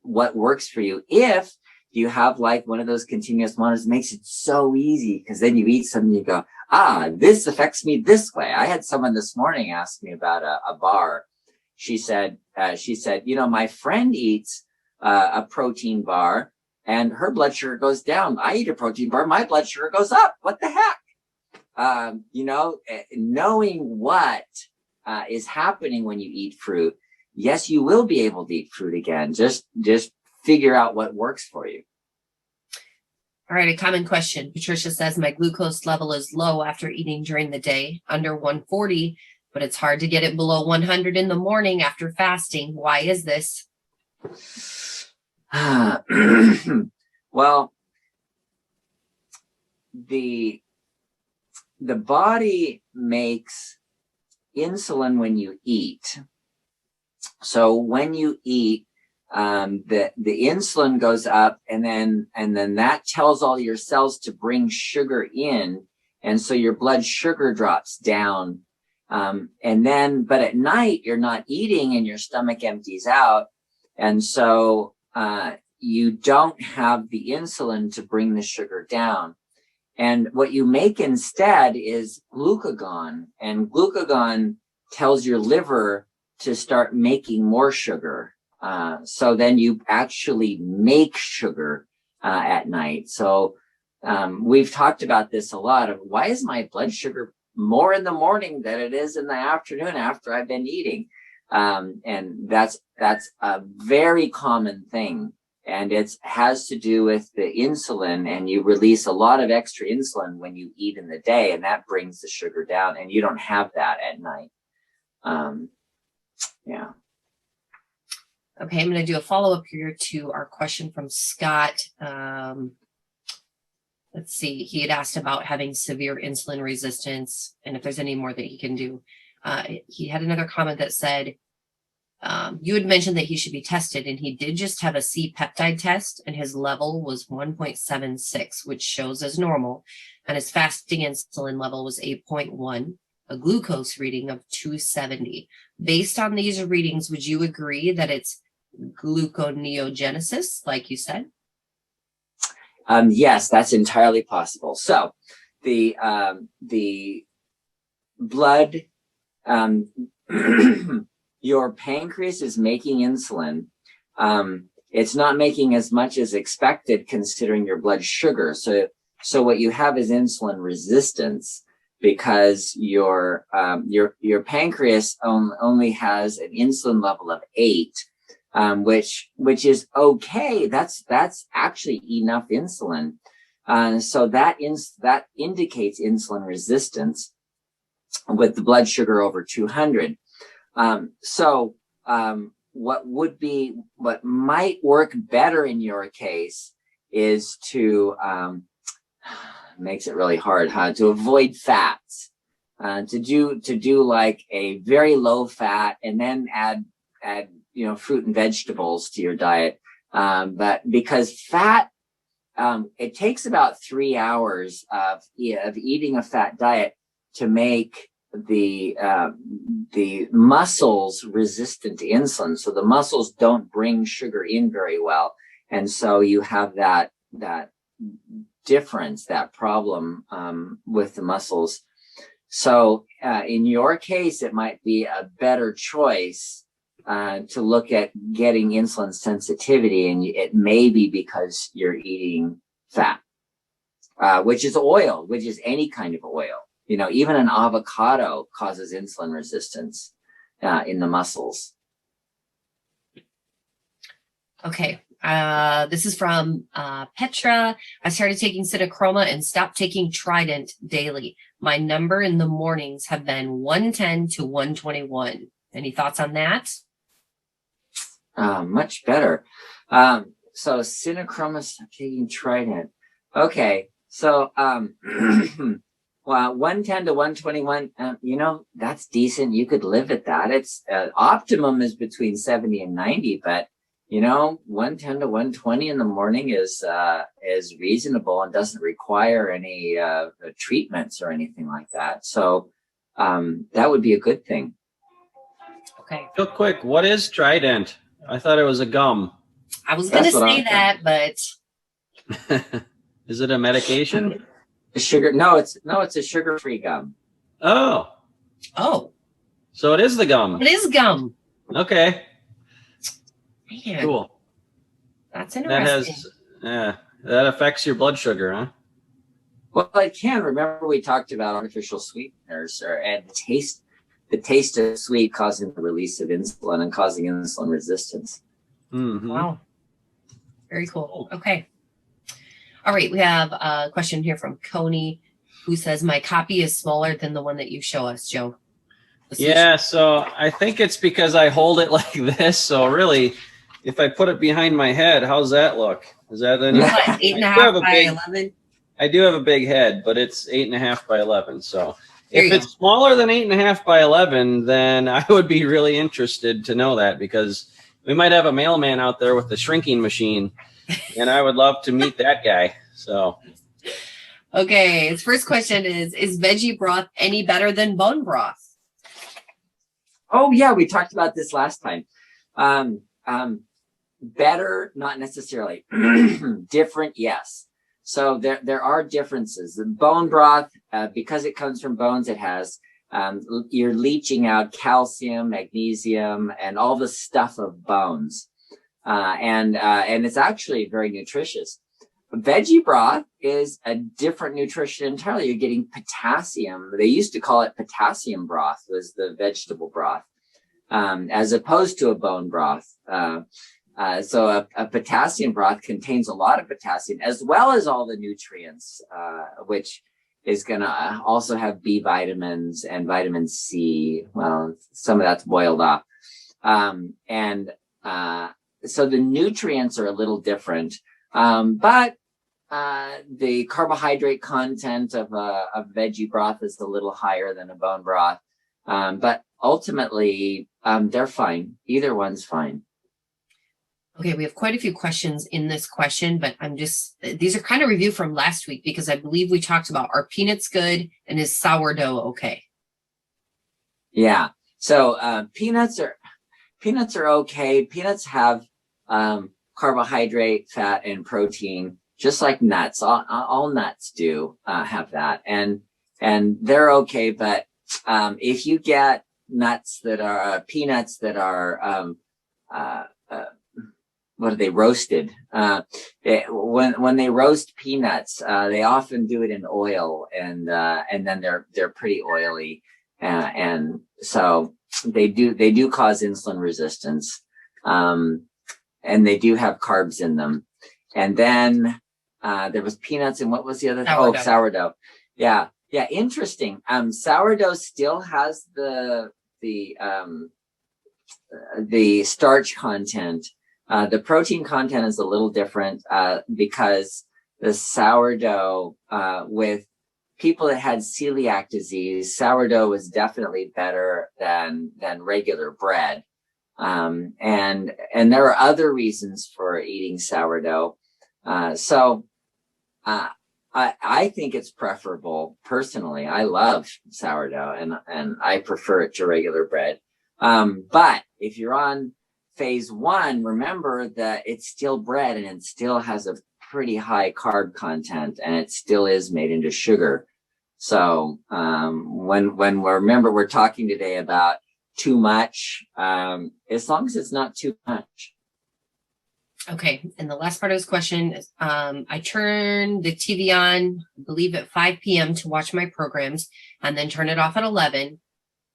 what works for you. If you have like one of those continuous monitors, it makes it so easy because then you eat something, you go, this affects me this way. I had someone this morning ask me about a bar. She said, my friend eats a protein bar and her blood sugar goes down. I eat a protein bar, my blood sugar goes up. What the heck? Knowing what is happening when you eat fruit, yes, you will be able to eat fruit again. Just figure out what works for you. All right, a common question. Patricia says, my glucose level is low after eating during the day, under 140, but it's hard to get it below 100 in the morning after fasting. Why is this? Well, the body makes insulin when you eat. So when you eat, the insulin goes up, and then that tells all your cells to bring sugar in, and so your blood sugar drops down. But at night you're not eating and your stomach empties out, and so you don't have the insulin to bring the sugar down. And what you make instead is glucagon, and glucagon tells your liver to start making more sugar. So then you actually make sugar at night. So we've talked about this a lot of why is my blood sugar more in the morning than it is in the afternoon after I've been eating? And that's a very common thing. And it has to do with the insulin, and you release a lot of extra insulin when you eat in the day, and that brings the sugar down, and you don't have that at night. Yeah. Okay, I'm going to do a follow-up here to our question from Scott. Let's see. He had asked about having severe insulin resistance and if there's any more that he can do. He had another comment that said, you had mentioned that he should be tested, and he did just have a C-peptide test, and his level was 1.76, which shows as normal, and his fasting insulin level was 8.1, a glucose reading of 270. Based on these readings, would you agree that it's gluconeogenesis, like you said? Yes, that's entirely possible. So the blood, your pancreas is making insulin. It's not making as much as expected considering your blood sugar. So what you have is insulin resistance, because your pancreas only has an insulin level of 8, which is okay. That's actually enough insulin. So that indicates insulin resistance with the blood sugar over 200. What might work better in your case is to, makes it really hard, to avoid fats, to do like a very low fat, and then add fruit and vegetables to your diet. But because fat, it takes about 3 hours of eating a fat diet to make the muscles resistant to insulin. So the muscles don't bring sugar in very well. And so you have that difference, that problem with the muscles. So in your case, it might be a better choice to look at getting insulin sensitivity, and it may be because you're eating fat, which is oil, which is any kind of oil. Even an avocado causes insulin resistance in the muscles. Okay. This is from Petra. I started taking Cytochroma and stopped taking Trident daily. My number in the mornings have been 110 to 121. Any thoughts on that? Much better. So Cytochroma, stop taking Trident. Okay. So, well, 110 to 121, that's decent. You could live at that. It's optimum is between 70 and 90, but 110 to 120 in the morning is reasonable and doesn't require any treatments or anything like that. So that would be a good thing. Okay. Real quick, what is Trident? I thought it was a gum. I was going to say that, but is it a medication? Sugar? No, it's a sugar-free gum. Oh. So it is the gum. It is gum. Okay. Man, cool. That's interesting. That affects your blood sugar, huh? Well, it can. Remember, we talked about artificial sweeteners and the taste of sweet causing the release of insulin and causing insulin resistance. Mm-hmm. Wow. Very cool. Okay. All right, we have a question here from Coney, who says, my copy is smaller than the one that you show us, Joe. Yeah, so I think it's because I hold it like this. So really, if I put it behind my head, how's that look? Is that any? What, 8.5 by 11? I do have a big head, but it's 8.5 by 11. So There if you it's smaller than 8.5 by 11, then I would be really interested to know that, because we might have a mailman out there with the shrinking machine, and I would love to meet that guy. So. Okay, his first question is veggie broth any better than bone broth? Oh yeah, we talked about this last time. Better, not necessarily. Different, yes. So there are differences. The bone broth, because it comes from bones, it has you're leaching out calcium, magnesium, and all the stuff of bones, and it's actually very nutritious. Veggie broth is a different nutrition entirely. You're getting potassium. They used to call it potassium broth, was the vegetable broth, as opposed to a bone broth. So a potassium broth contains a lot of potassium, as well as all the nutrients, which is going to also have B vitamins and vitamin C. Well, some of that's boiled off. So the nutrients are a little different. But the carbohydrate content of a veggie broth is a little higher than a bone broth. But ultimately, they're fine. Either one's fine. Okay, we have quite a few questions in this question, but these are kind of review from last week, because I believe we talked about, are peanuts good and is sourdough okay? Yeah. So peanuts are okay. Peanuts have carbohydrate, fat, and protein, just like nuts. All nuts do have that, and they're okay. But if you get nuts that are peanuts that are what are they, roasted? When they roast peanuts, they often do it in oil, and then they're pretty oily, and so they do cause insulin resistance. And they do have carbs in them. And then there was peanuts, and what was the other thing? Oh, sourdough. Yeah. Interesting. Sourdough still has the starch content. The protein content is a little different because the sourdough, with people that had celiac disease, sourdough was definitely better than regular bread. And there are other reasons for eating sourdough. So I think it's preferable personally. I love sourdough, and I prefer it to regular bread. But if you're on phase one, remember that it's still bread, and it still has a pretty high carb content, and it still is made into sugar. So when we're talking today about too much, as long as it's not too much. Okay, and the last part of his question is, I turn the TV on, I believe at 5 p.m. to watch my programs, and then turn it off at 11,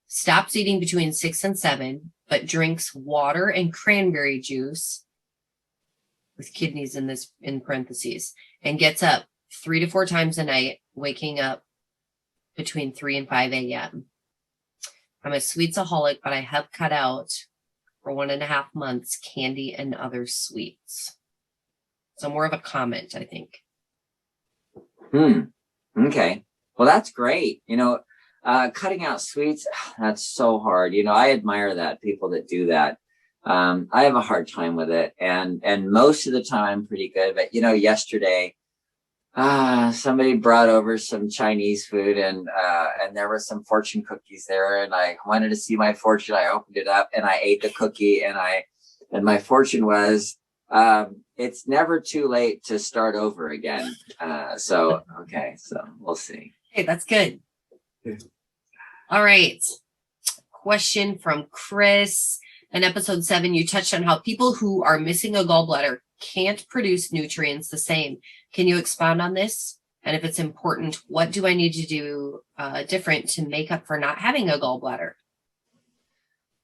stops eating between 6 and 7, but drinks water and cranberry juice, with kidneys in parentheses, and gets up 3 to 4 times a night, waking up between 3 and 5 a.m. I'm a sweetsaholic, but I have cut out for 1.5 months candy and other sweets. So more of a comment, I think. Okay. Well, that's great. Cutting out sweets, that's so hard. I admire that, people that do that. I have a hard time with it, and most of the time I'm pretty good. But yesterday, somebody brought over some Chinese food, and there were some fortune cookies there, and I wanted to see my fortune. I opened it up and I ate the cookie, and my fortune was, it's never too late to start over again. So we'll see. Hey, that's good. All right. Question from Chris. In episode 7, you touched on how people who are missing a gallbladder can't produce nutrients the same. Can you expound on this? And if it's important, what do I need to do different to make up for not having a gallbladder?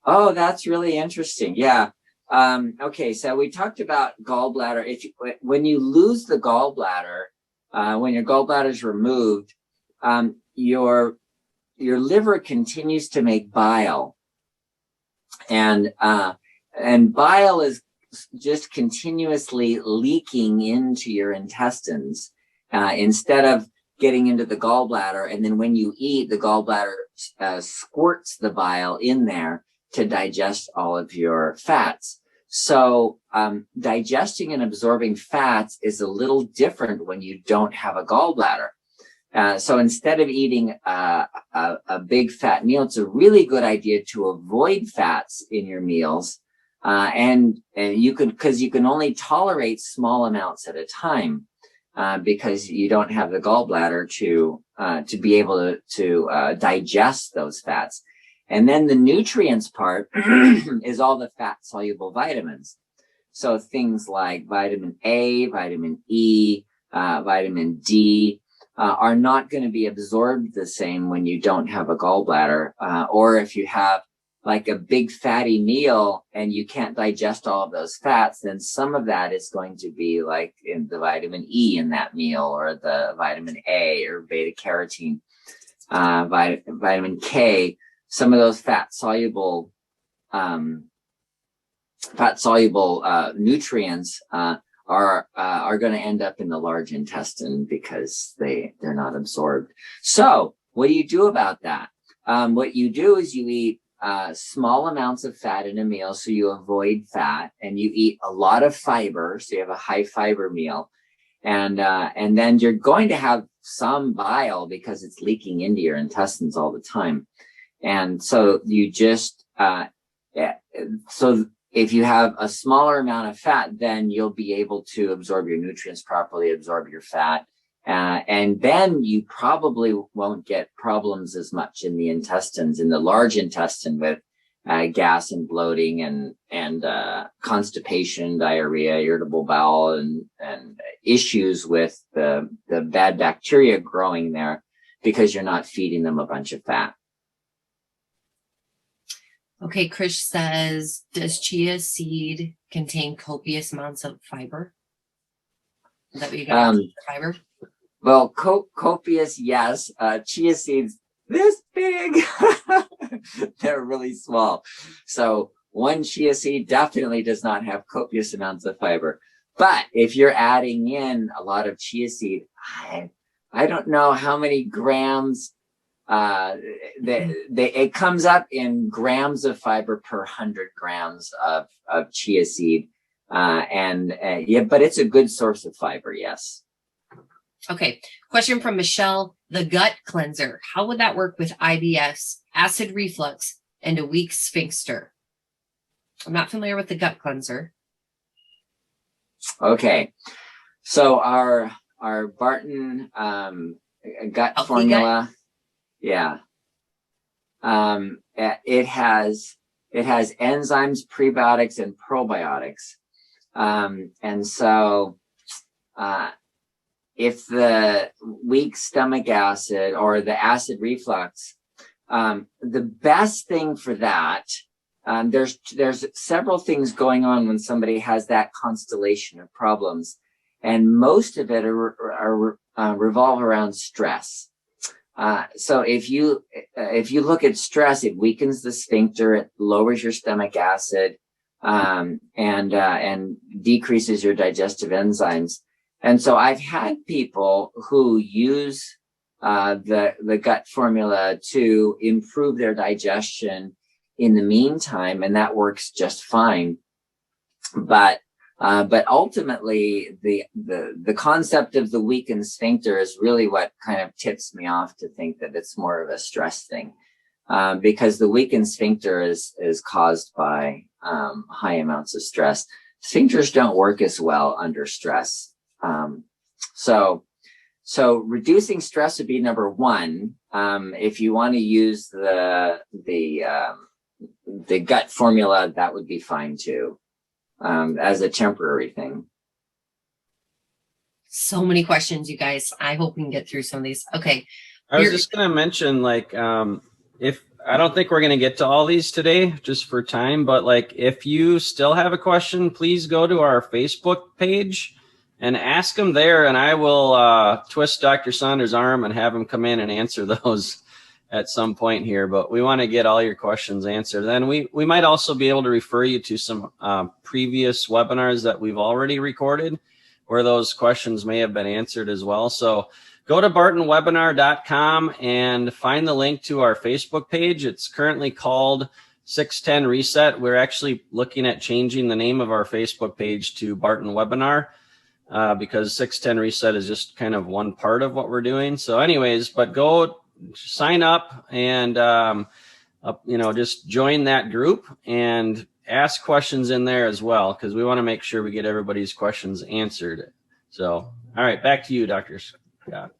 Oh, that's really interesting. Yeah. Okay, so we talked about gallbladder. When you lose the gallbladder, when your gallbladder is removed, your liver continues to make bile, and bile is just continuously leaking into your intestines instead of getting into the gallbladder. And then when you eat, the gallbladder squirts the bile in there to digest all of your fats. So digesting and absorbing fats is a little different when you don't have a gallbladder. So instead of eating a big fat meal, it's a really good idea to avoid fats in your meals. And you can only tolerate small amounts at a time, because you don't have the gallbladder to be able to digest those fats. And then the nutrients part is all the fat soluble vitamins. So things like vitamin A, vitamin E, vitamin D, are not going to be absorbed the same when you don't have a gallbladder, or if you have like a big fatty meal and you can't digest all of those fats, then some of that is going to be like in the vitamin E in that meal, or the vitamin A or beta carotene, vitamin K. Some of those fat soluble nutrients are going to end up in the large intestine because they're not absorbed. So what do you do about that? What you do is you eat small amounts of fat in a meal, so you avoid fat, and you eat a lot of fiber, so you have a high fiber meal, and then you're going to have some bile because it's leaking into your intestines all the time. And so you just so if you have a smaller amount of fat, then you'll be able to absorb your nutrients properly, absorb your fat. And then you probably won't get problems as much in the intestines, in the large intestine, with gas and bloating and constipation, diarrhea, irritable bowel, and issues with the bad bacteria growing there because you're not feeding them a bunch of fat. Okay, Krish says, does chia seed contain copious amounts of fiber? Is that what you got? Fiber? Well, copious, yes. Chia seeds this big. They're really small. So one chia seed definitely does not have copious amounts of fiber. But if you're adding in a lot of chia seed, I don't know how many grams. It comes up in grams of fiber per 100 grams of chia seed. Yeah, but it's a good source of fiber, yes. Okay. Question from Michelle. The gut cleanser. How would that work with IBS, acid reflux, and a weak sphincter? I'm not familiar with the gut cleanser. Okay. So our Barton gut Healthy formula. Gut? Yeah. It has enzymes, prebiotics, and probiotics. And so, if the weak stomach acid or the acid reflux, the best thing for that, there's several things going on when somebody has that constellation of problems, and most of it revolve around stress. So if you look at stress, it weakens the sphincter, it lowers your stomach acid, and decreases your digestive enzymes. And so I've had people who use the gut formula to improve their digestion in the meantime, and that works just fine. But ultimately, the concept of the weakened sphincter is really what kind of tips me off to think that it's more of a stress thing, because the weakened sphincter is caused by high amounts of stress. Sphincters don't work as well under stress. So reducing stress would be number one. If you want to use the gut formula, that would be fine too. As a temporary thing. So many questions, you guys. I hope we can get through some of these. Okay. I was just going to mention, like, if I don't think we're going to get to all these today just for time, but like if you still have a question, please go to our Facebook page and ask them there, and I will twist Dr. Saunders' arm and have him come in and answer those at some point here. But we want to get all your questions answered. Then we might also be able to refer you to some previous webinars that we've already recorded where those questions may have been answered as well. So go to bartonwebinar.com and find the link to our Facebook page. It's currently called 610 Reset. We're actually looking at changing the name of our Facebook page to Barton Webinar because 610 Reset is just kind of one part of what we're doing. So anyways, but go sign up and, just join that group and ask questions in there as well, because we want to make sure we get everybody's questions answered. So, all right, back to you, Dr. Scott.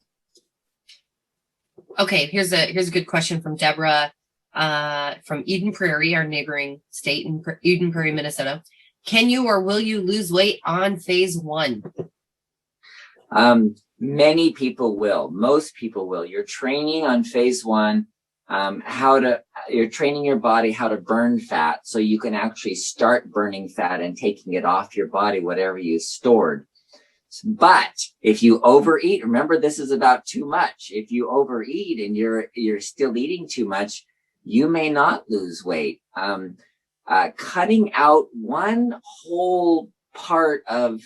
Okay, here's a good question from Deborah from Eden Prairie, our neighboring state in Eden Prairie, Minnesota. Can you or will you lose weight on phase 1? Many people will. Most people will. You're training on phase 1, you're training your body how to burn fat so you can actually start burning fat and taking it off your body, whatever you stored. But if you overeat, remember this is about too much. If you overeat and you're still eating too much, you may not lose weight. Cutting out one whole part of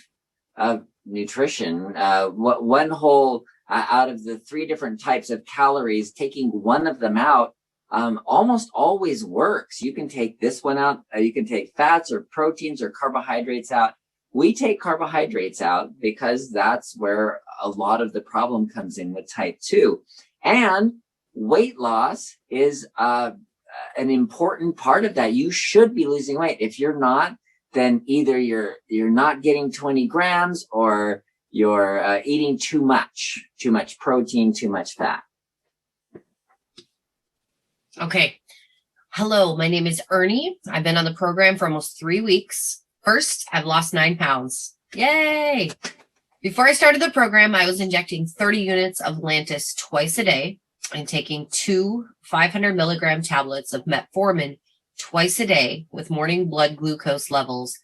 nutrition, one whole out of the 3 different types of calories, taking one of them out almost always works. You can take this one out. You can take fats or proteins or carbohydrates out. We take carbohydrates out because that's where a lot of the problem comes in with type 2. And weight loss is an important part of that. You should be losing weight. If you're not, then either you're not getting 20 grams or you're eating too much protein, too much fat. Okay. Hello, my name is Ernie. I've been on the program for almost 3 weeks. First, I've lost 9 pounds. Yay! Before I started the program, I was injecting 30 units of Lantus twice a day and taking 2 500 milligram tablets of metformin twice a day with morning blood glucose levels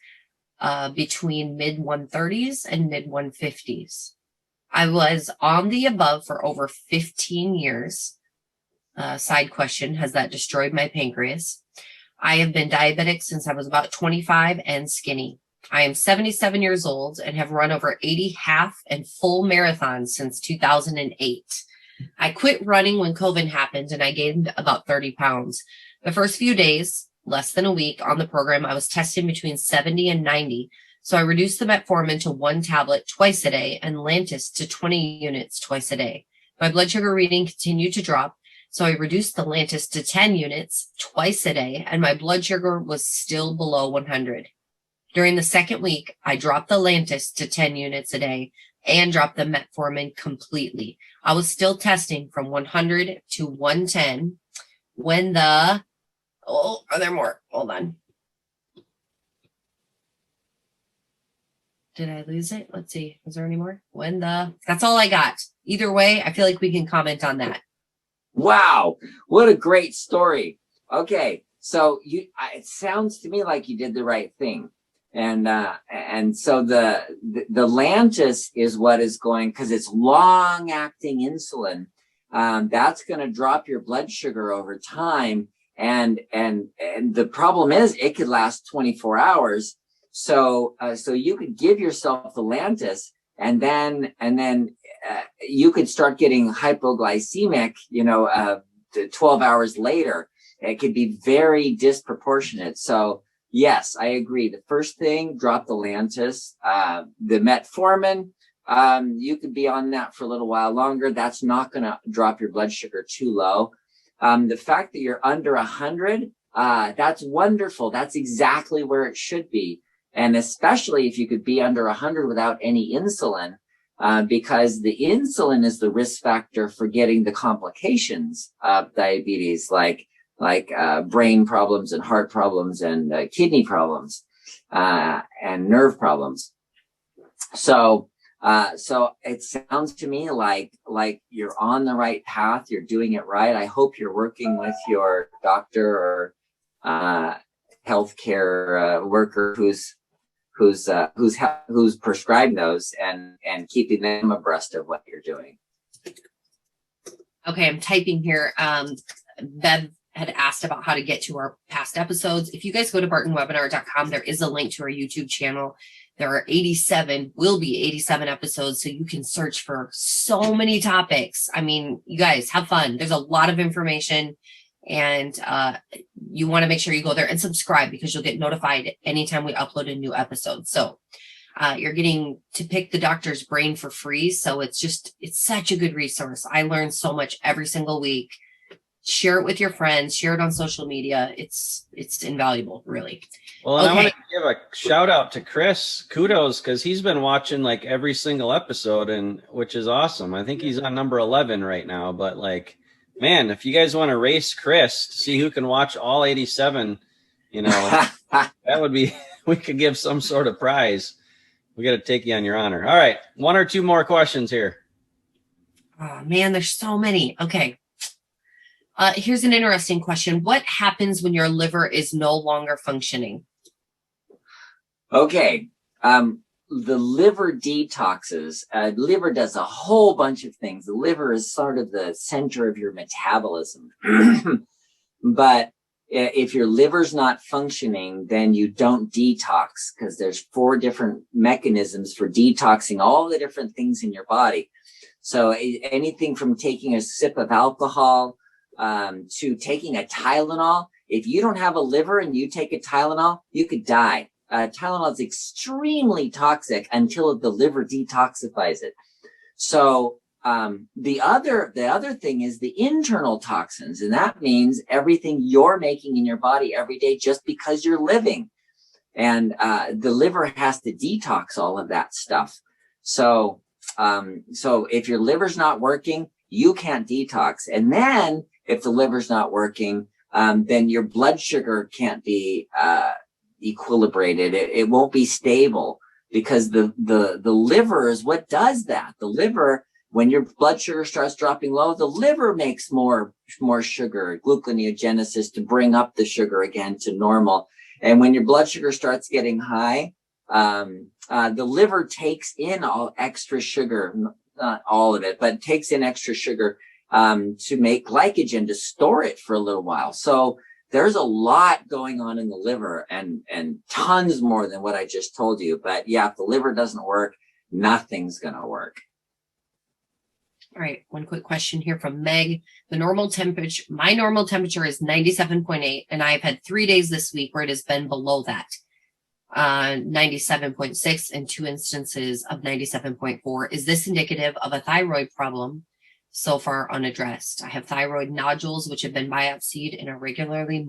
between mid 130s and mid 150s. I was on the above for over 15 years. Side question, has that destroyed my pancreas? I have been diabetic since I was about 25 and skinny. I am 77 years old and have run over 80 half and full marathons since 2008. I quit running when COVID happened and I gained about 30 pounds. The first few days, less than a week on the program, I was testing between 70 and 90. So I reduced the metformin to 1 tablet twice a day and Lantus to 20 units twice a day. My blood sugar reading continued to drop. So I reduced the Lantus to 10 units twice a day, and my blood sugar was still below 100. During the second week, I dropped the Lantus to 10 units a day and dropped the metformin completely. I was still testing from 100 to 110 when are there more? Hold on. Did I lose it? Let's see. Is there any more? That's all I got. Either way, I feel like we can comment on that. Wow, what a great story. Okay, so it sounds to me like you did the right thing. And so the Lantus is what is going, because it's long acting insulin. That's going to drop your blood sugar over time. And the problem is it could last 24 hours. So you could give yourself the Lantus and then you could start getting hypoglycemic, 12 hours later. It could be very disproportionate. So yes, I agree. The first thing, drop the Lantus. The metformin, you could be on that for a little while longer. That's not going to drop your blood sugar too low. The fact that you're under 100, that's wonderful. That's exactly where it should be. And especially if you could be under 100 without any insulin, because the insulin is the risk factor for getting the complications of diabetes, like brain problems and heart problems and kidney problems and nerve problems. So So it sounds to me like you're on the right path. You're doing it right. I hope you're working with your doctor or healthcare worker who's prescribed those and keeping them abreast of what you're doing. Okay, I'm typing here. Bev had asked about how to get to our past episodes. If you guys go to bartonwebinar.com, there is a link to our YouTube channel. There are 87 episodes, so you can search for so many topics. I mean, you guys have fun. There's a lot of information, and you want to make sure you go there and subscribe because you'll get notified anytime we upload a new episode. So you're getting to pick the doctor's brain for free. So it's such a good resource. I learn so much every single week. Share it with your friends, share it on social media. It's invaluable, really. Well, and I want to give a shout out to Chris. Kudos, because he's been watching like every single episode, and which is awesome. I think he's on number 11 right now. But like, man, if you guys want to race Chris to see who can watch all 87, that would be, we could give some sort of prize. We got to take you on your honor. All right, one or two more questions here. Oh man, there's so many. Okay. Here's an interesting question. What happens when your liver is no longer functioning? Okay. The liver detoxes. Liver does a whole bunch of things. The liver is sort of the center of your metabolism. But if your liver's not functioning, then you don't detox, because there's 4 different mechanisms for detoxing all the different things in your body. So anything from taking a sip of alcohol to taking a Tylenol. If you don't have a liver and you take a Tylenol, you could die. Tylenol is extremely toxic until the liver detoxifies it. So the other thing is the internal toxins, and that means everything you're making in your body every day just because you're living. And the liver has to detox all of that stuff. So if your liver's not working, you can't detox. And then if the liver's not working, then your blood sugar can't be equilibrated. It won't be stable, because the liver is what does that. The liver, when your blood sugar starts dropping low, the liver makes more sugar, gluconeogenesis, to bring up the sugar again to normal. And when your blood sugar starts getting high, the liver takes in all extra sugar, not all of it, but takes in extra sugar to make glycogen, to store it for a little while. So there's a lot going on in the liver, and tons more than what I just told you. But yeah, if the liver doesn't work, nothing's going to work. All right. One quick question here from Meg. My normal temperature is 97.8, and I've had 3 days this week where it has been below that. 97.6 and 2 instances of 97.4. Is this indicative of a thyroid problem? So far unaddressed. I have thyroid nodules which have been biopsied and are regularly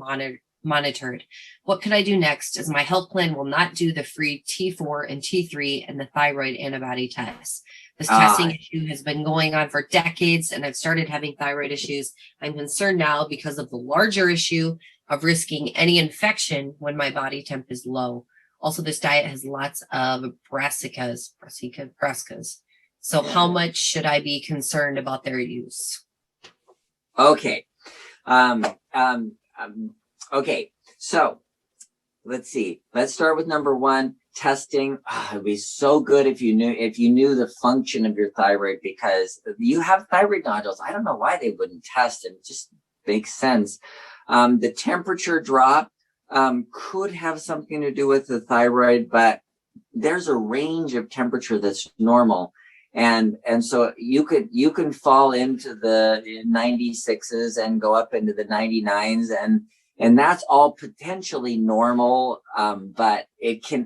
monitored. What could I do next, as my health plan will not do the free T4 and T3 and the thyroid antibody tests? This testing issue has been going on for decades, and I've started having thyroid issues. I'm concerned now because of the larger issue of risking any infection when my body temp is low. Also, this diet has lots of brassicas. So how much should I be concerned about their use? Okay. Okay. So let's see. Let's start with number 1, testing. It'd be so good if you knew the function of your thyroid, because you have thyroid nodules. I don't know why they wouldn't test. It just makes sense. The temperature drop could have something to do with the thyroid, but there's a range of temperature that's normal. And so you can fall into the 96s and go up into the 99s, and that's all potentially normal. But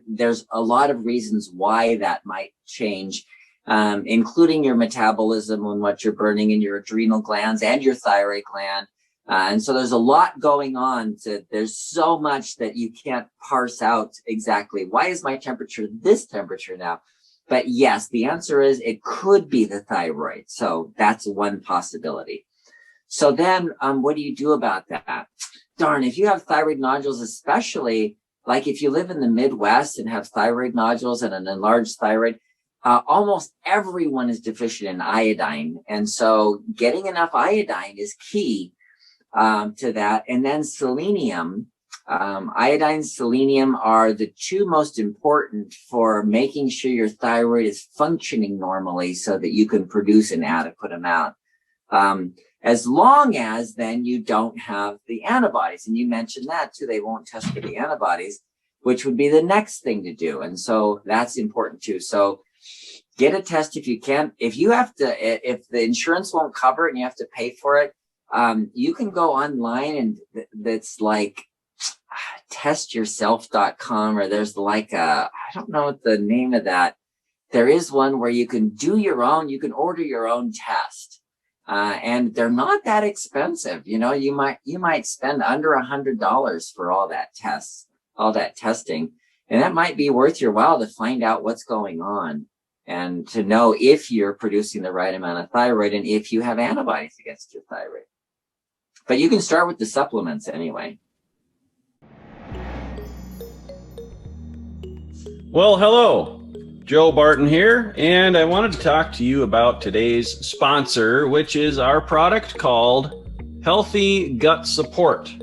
there's a lot of reasons why that might change, including your metabolism and what you're burning in your adrenal glands and your thyroid gland. And so there's a lot going on. There's so much that you can't parse out exactly. Why is my temperature this temperature now? But yes, the answer is it could be the thyroid. So that's one possibility. So then what do you do about that? Darn, if you have thyroid nodules, especially like if you live in the Midwest and have thyroid nodules and an enlarged thyroid, almost everyone is deficient in iodine. And so getting enough iodine is key to that. And then selenium. Iodine and selenium are the two most important for making sure your thyroid is functioning normally so that you can produce an adequate amount. As long as then you don't have the antibodies. And you mentioned that too. They won't test for the antibodies, which would be the next thing to do. And so that's important too. So get a test if you can. If you have to, if the insurance won't cover it and you have to pay for it, you can go online and that's like testyourself.com, or there's like I don't know what the name of that. There is one where you can do your own, you can order your own test. And they're not that expensive. You know, you might spend under $100 for all that testing. And that might be worth your while to find out what's going on and to know if you're producing the right amount of thyroid and if you have antibodies against your thyroid. But you can start with the supplements anyway. Well, hello, Joe Barton here, and I wanted to talk to you about today's sponsor, which is our product called Healthy Gut Support.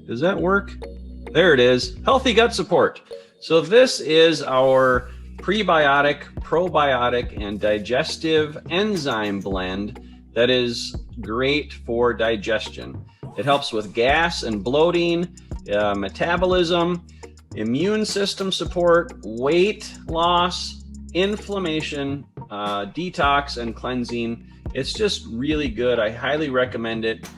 Does that work? There it is, Healthy Gut Support. So this is our prebiotic, probiotic, and digestive enzyme blend that is great for digestion. It helps with gas and bloating, metabolism, immune system support, weight loss, inflammation, detox, and cleansing. It's just really good. I highly recommend it.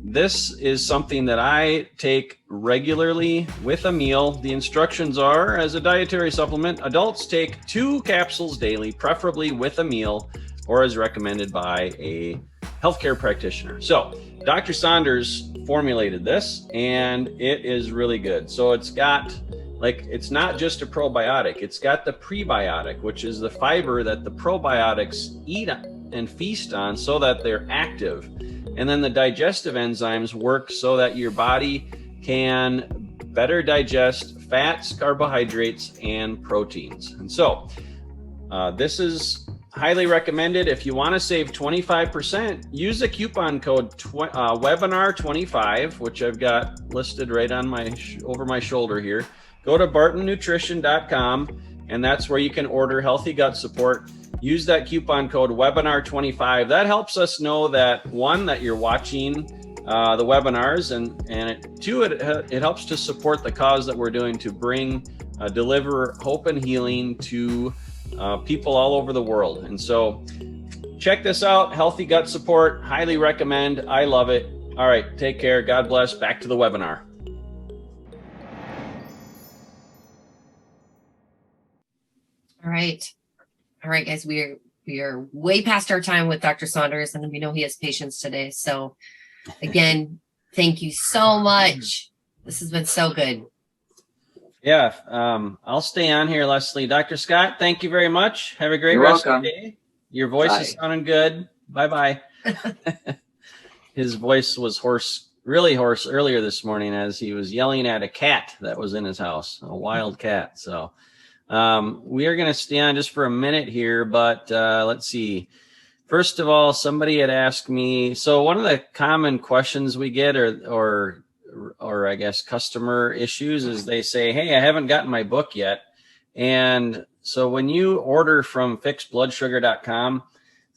This is something that I take regularly with a meal. The instructions are, as a dietary supplement, adults take 2 capsules daily, preferably with a meal, or as recommended by a healthcare practitioner. So Dr. Saunders formulated this and it is really good. So it's got, like, it's not just a probiotic, it's got the prebiotic, which is the fiber that the probiotics eat and feast on so that they're active. And then the digestive enzymes work so that your body can better digest fats, carbohydrates, and proteins. And so this is highly recommended. If you want to save 25%, use the coupon code webinar25, which I've got listed right on my over my shoulder here. Go to bartonnutrition.com, and that's where you can order Healthy Gut Support. Use that coupon code webinar25. That helps us know that, one, that you're watching the webinars, and two, it helps to support the cause that we're doing to bring, deliver hope and healing to people all over the world. And so check this out, Healthy Gut Support. Highly recommend. I love it. All right, take care. God bless. Back to the webinar. All right, guys, we are way past our time with Dr. Saunders, and we know he has patients today. So again, thank you so much. This has been so good. Yeah, I'll stay on here, Leslie. Dr. Scott, thank you very much. Have a great rest of the day. Your voice is sounding good. Bye-bye. His voice was hoarse, really hoarse earlier this morning as he was yelling at a cat that was in his house, a wild cat. So we are going to stay on just for a minute here, but let's see. First of all, somebody had asked me, so one of the common questions we get or I guess customer issues is they say, hey, I haven't gotten my book yet. And so when you order from fixedbloodsugar.com,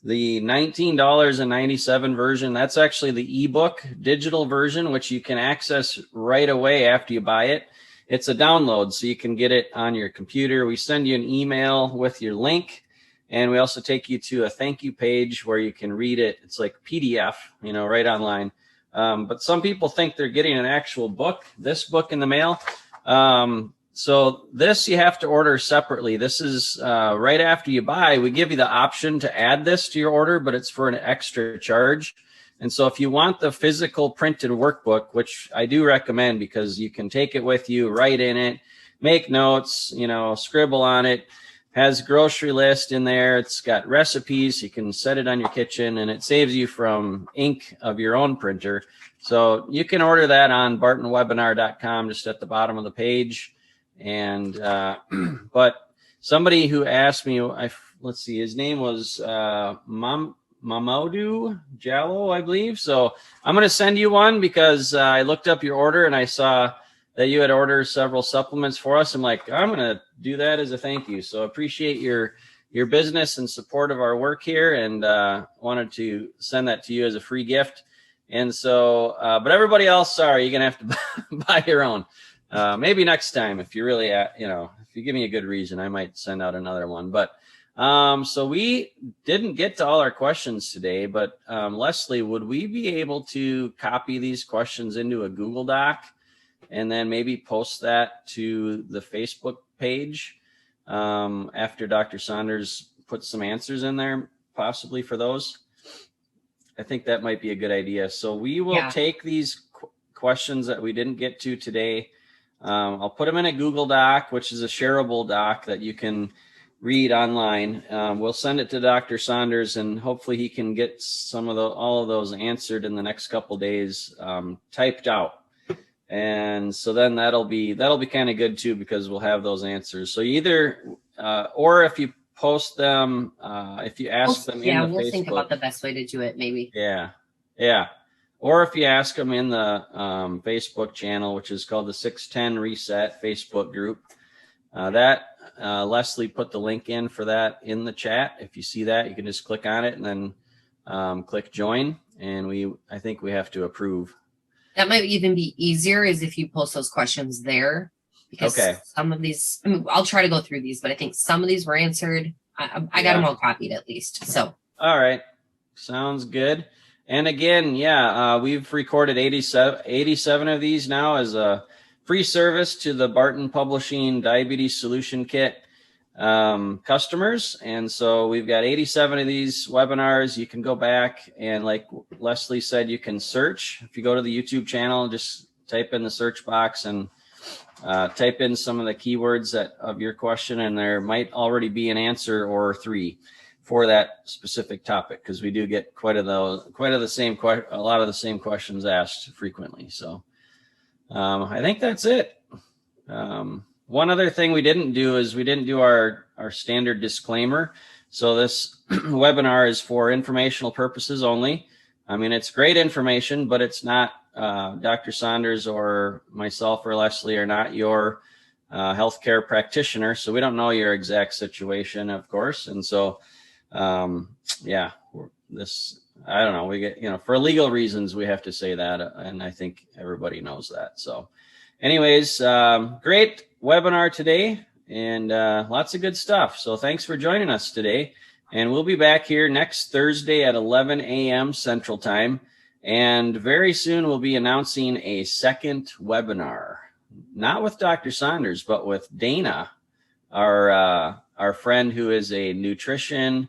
the $19.97 version, that's actually the ebook digital version, which you can access right away after you buy it. It's a download, so you can get it on your computer. We send you an email with your link, and we also take you to a thank you page where you can read it. It's like PDF, right online. But some people think they're getting an actual book, this book in the mail. So this you have to order separately. This is right after you buy. We give you the option to add this to your order, but it's for an extra charge. And so if you want the physical printed workbook, which I do recommend because you can take it with you, write in it, make notes, scribble on it, has grocery list in there. It's got recipes. You can set it on your kitchen, and it saves you from ink of your own printer. So you can order that on bartonwebinar.com, just at the bottom of the page. And but somebody who asked me, let's see, his name was Mamadou Jallo, I believe. So I'm going to send you one because I looked up your order and I saw that you had ordered several supplements for us. I'm like, I'm going to do that as a thank you. So appreciate your business and support of our work here, and wanted to send that to you as a free gift. And so, but everybody else, sorry, you're going to have to buy your own. Maybe next time, if you really, if you give me a good reason, I might send out another one. But so we didn't get to all our questions today, but Leslie, would we be able to copy these questions into a Google Doc and then maybe post that to the Facebook page after Dr. Saunders puts some answers in there, possibly for those? I think that might be a good idea. So we will take these questions that we didn't get to today. I'll put them in a Google Doc, which is a shareable doc that you can read online. We'll send it to Dr. Saunders, and hopefully he can get all of those answered in the next couple of days, typed out. And so then that'll be kind of good too, because we'll have those answers. So either, or if you post them, if you ask them in the we'll Facebook, think about the best way to do it, maybe. Yeah. Or if you ask them in the Facebook channel, which is called the 610 Reset Facebook group, Leslie put the link in for that in the chat. If you see that, you can just click on it and then click join. And I think we have to approve. That might even be easier is if you post those questions there, because some of these, I'll try to go through these, but I think some of these were answered. I got them all copied at least. So. All right. Sounds good. And again, we've recorded 87 of these now as a free service to the Barton Publishing Diabetes Solution Kit customers. And so we've got 87 of these webinars. You can go back and, like Leslie said, you can search. If you go to the YouTube channel, just type in the search box and type in some of the keywords of your question, and there might already be an answer or three for that specific topic, because we do get a lot of the same questions asked frequently. So I think that's it. One other thing we didn't do is we didn't do our standard disclaimer. So this webinar is for informational purposes only. I mean, it's great information, but it's not Dr. Saunders or myself or Leslie are not your healthcare practitioner. So we don't know your exact situation, of course. And so, I don't know, we get, for legal reasons, we have to say that. And I think everybody knows that. So anyways, great webinar today, and lots of good stuff. So thanks for joining us today. And we'll be back here next Thursday at 11 a.m. Central Time. And very soon we'll be announcing a second webinar, not with Dr. Saunders, but with Dana, our friend who is a nutrition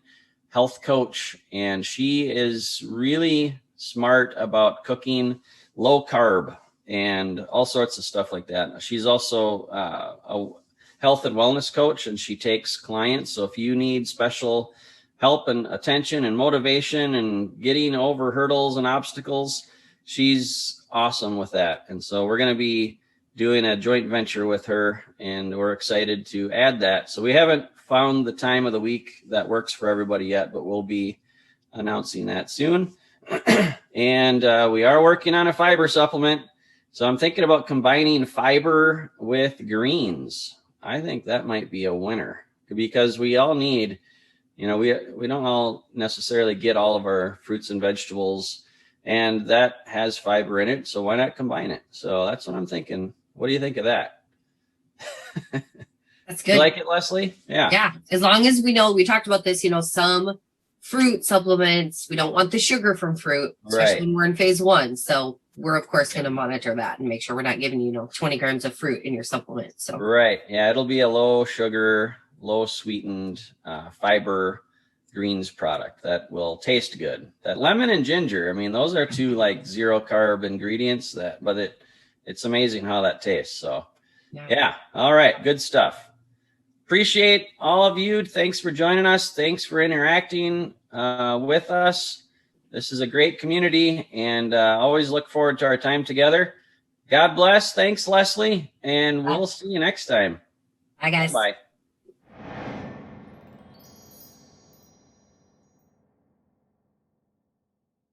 health coach. And she is really smart about cooking low carb and all sorts of stuff like that. She's also a health and wellness coach, and she takes clients. So if you need special help and attention and motivation and getting over hurdles and obstacles, she's awesome with that. And so we're going to be doing a joint venture with her, and we're excited to add that. So we haven't found the time of the week that works for everybody yet, but we'll be announcing that soon. And we are working on a fiber supplement. So I'm thinking about combining fiber with greens. I think that might be a winner, because we all need, we don't all necessarily get all of our fruits and vegetables, and that has fiber in it. So why not combine it? So that's what I'm thinking. What do you think of that? That's good. You like it, Leslie? Yeah. Yeah. As long as we know, we talked about this, some fruit supplements, we don't want the sugar from fruit, especially when we're in phase 1. So we're of course going to monitor that and make sure we're not giving 20 grams of fruit in your supplement. So yeah, it'll be a low sugar, low sweetened fiber greens product that will taste good. That lemon and ginger, I mean, those are two like zero carb ingredients but it's amazing how that tastes. So yeah. All right, good stuff. Appreciate all of you. Thanks for joining us. Thanks for interacting with us. This is a great community, and always look forward to our time together. God bless. Thanks, Leslie, and we'll see you next time. Bye, guys. Bye.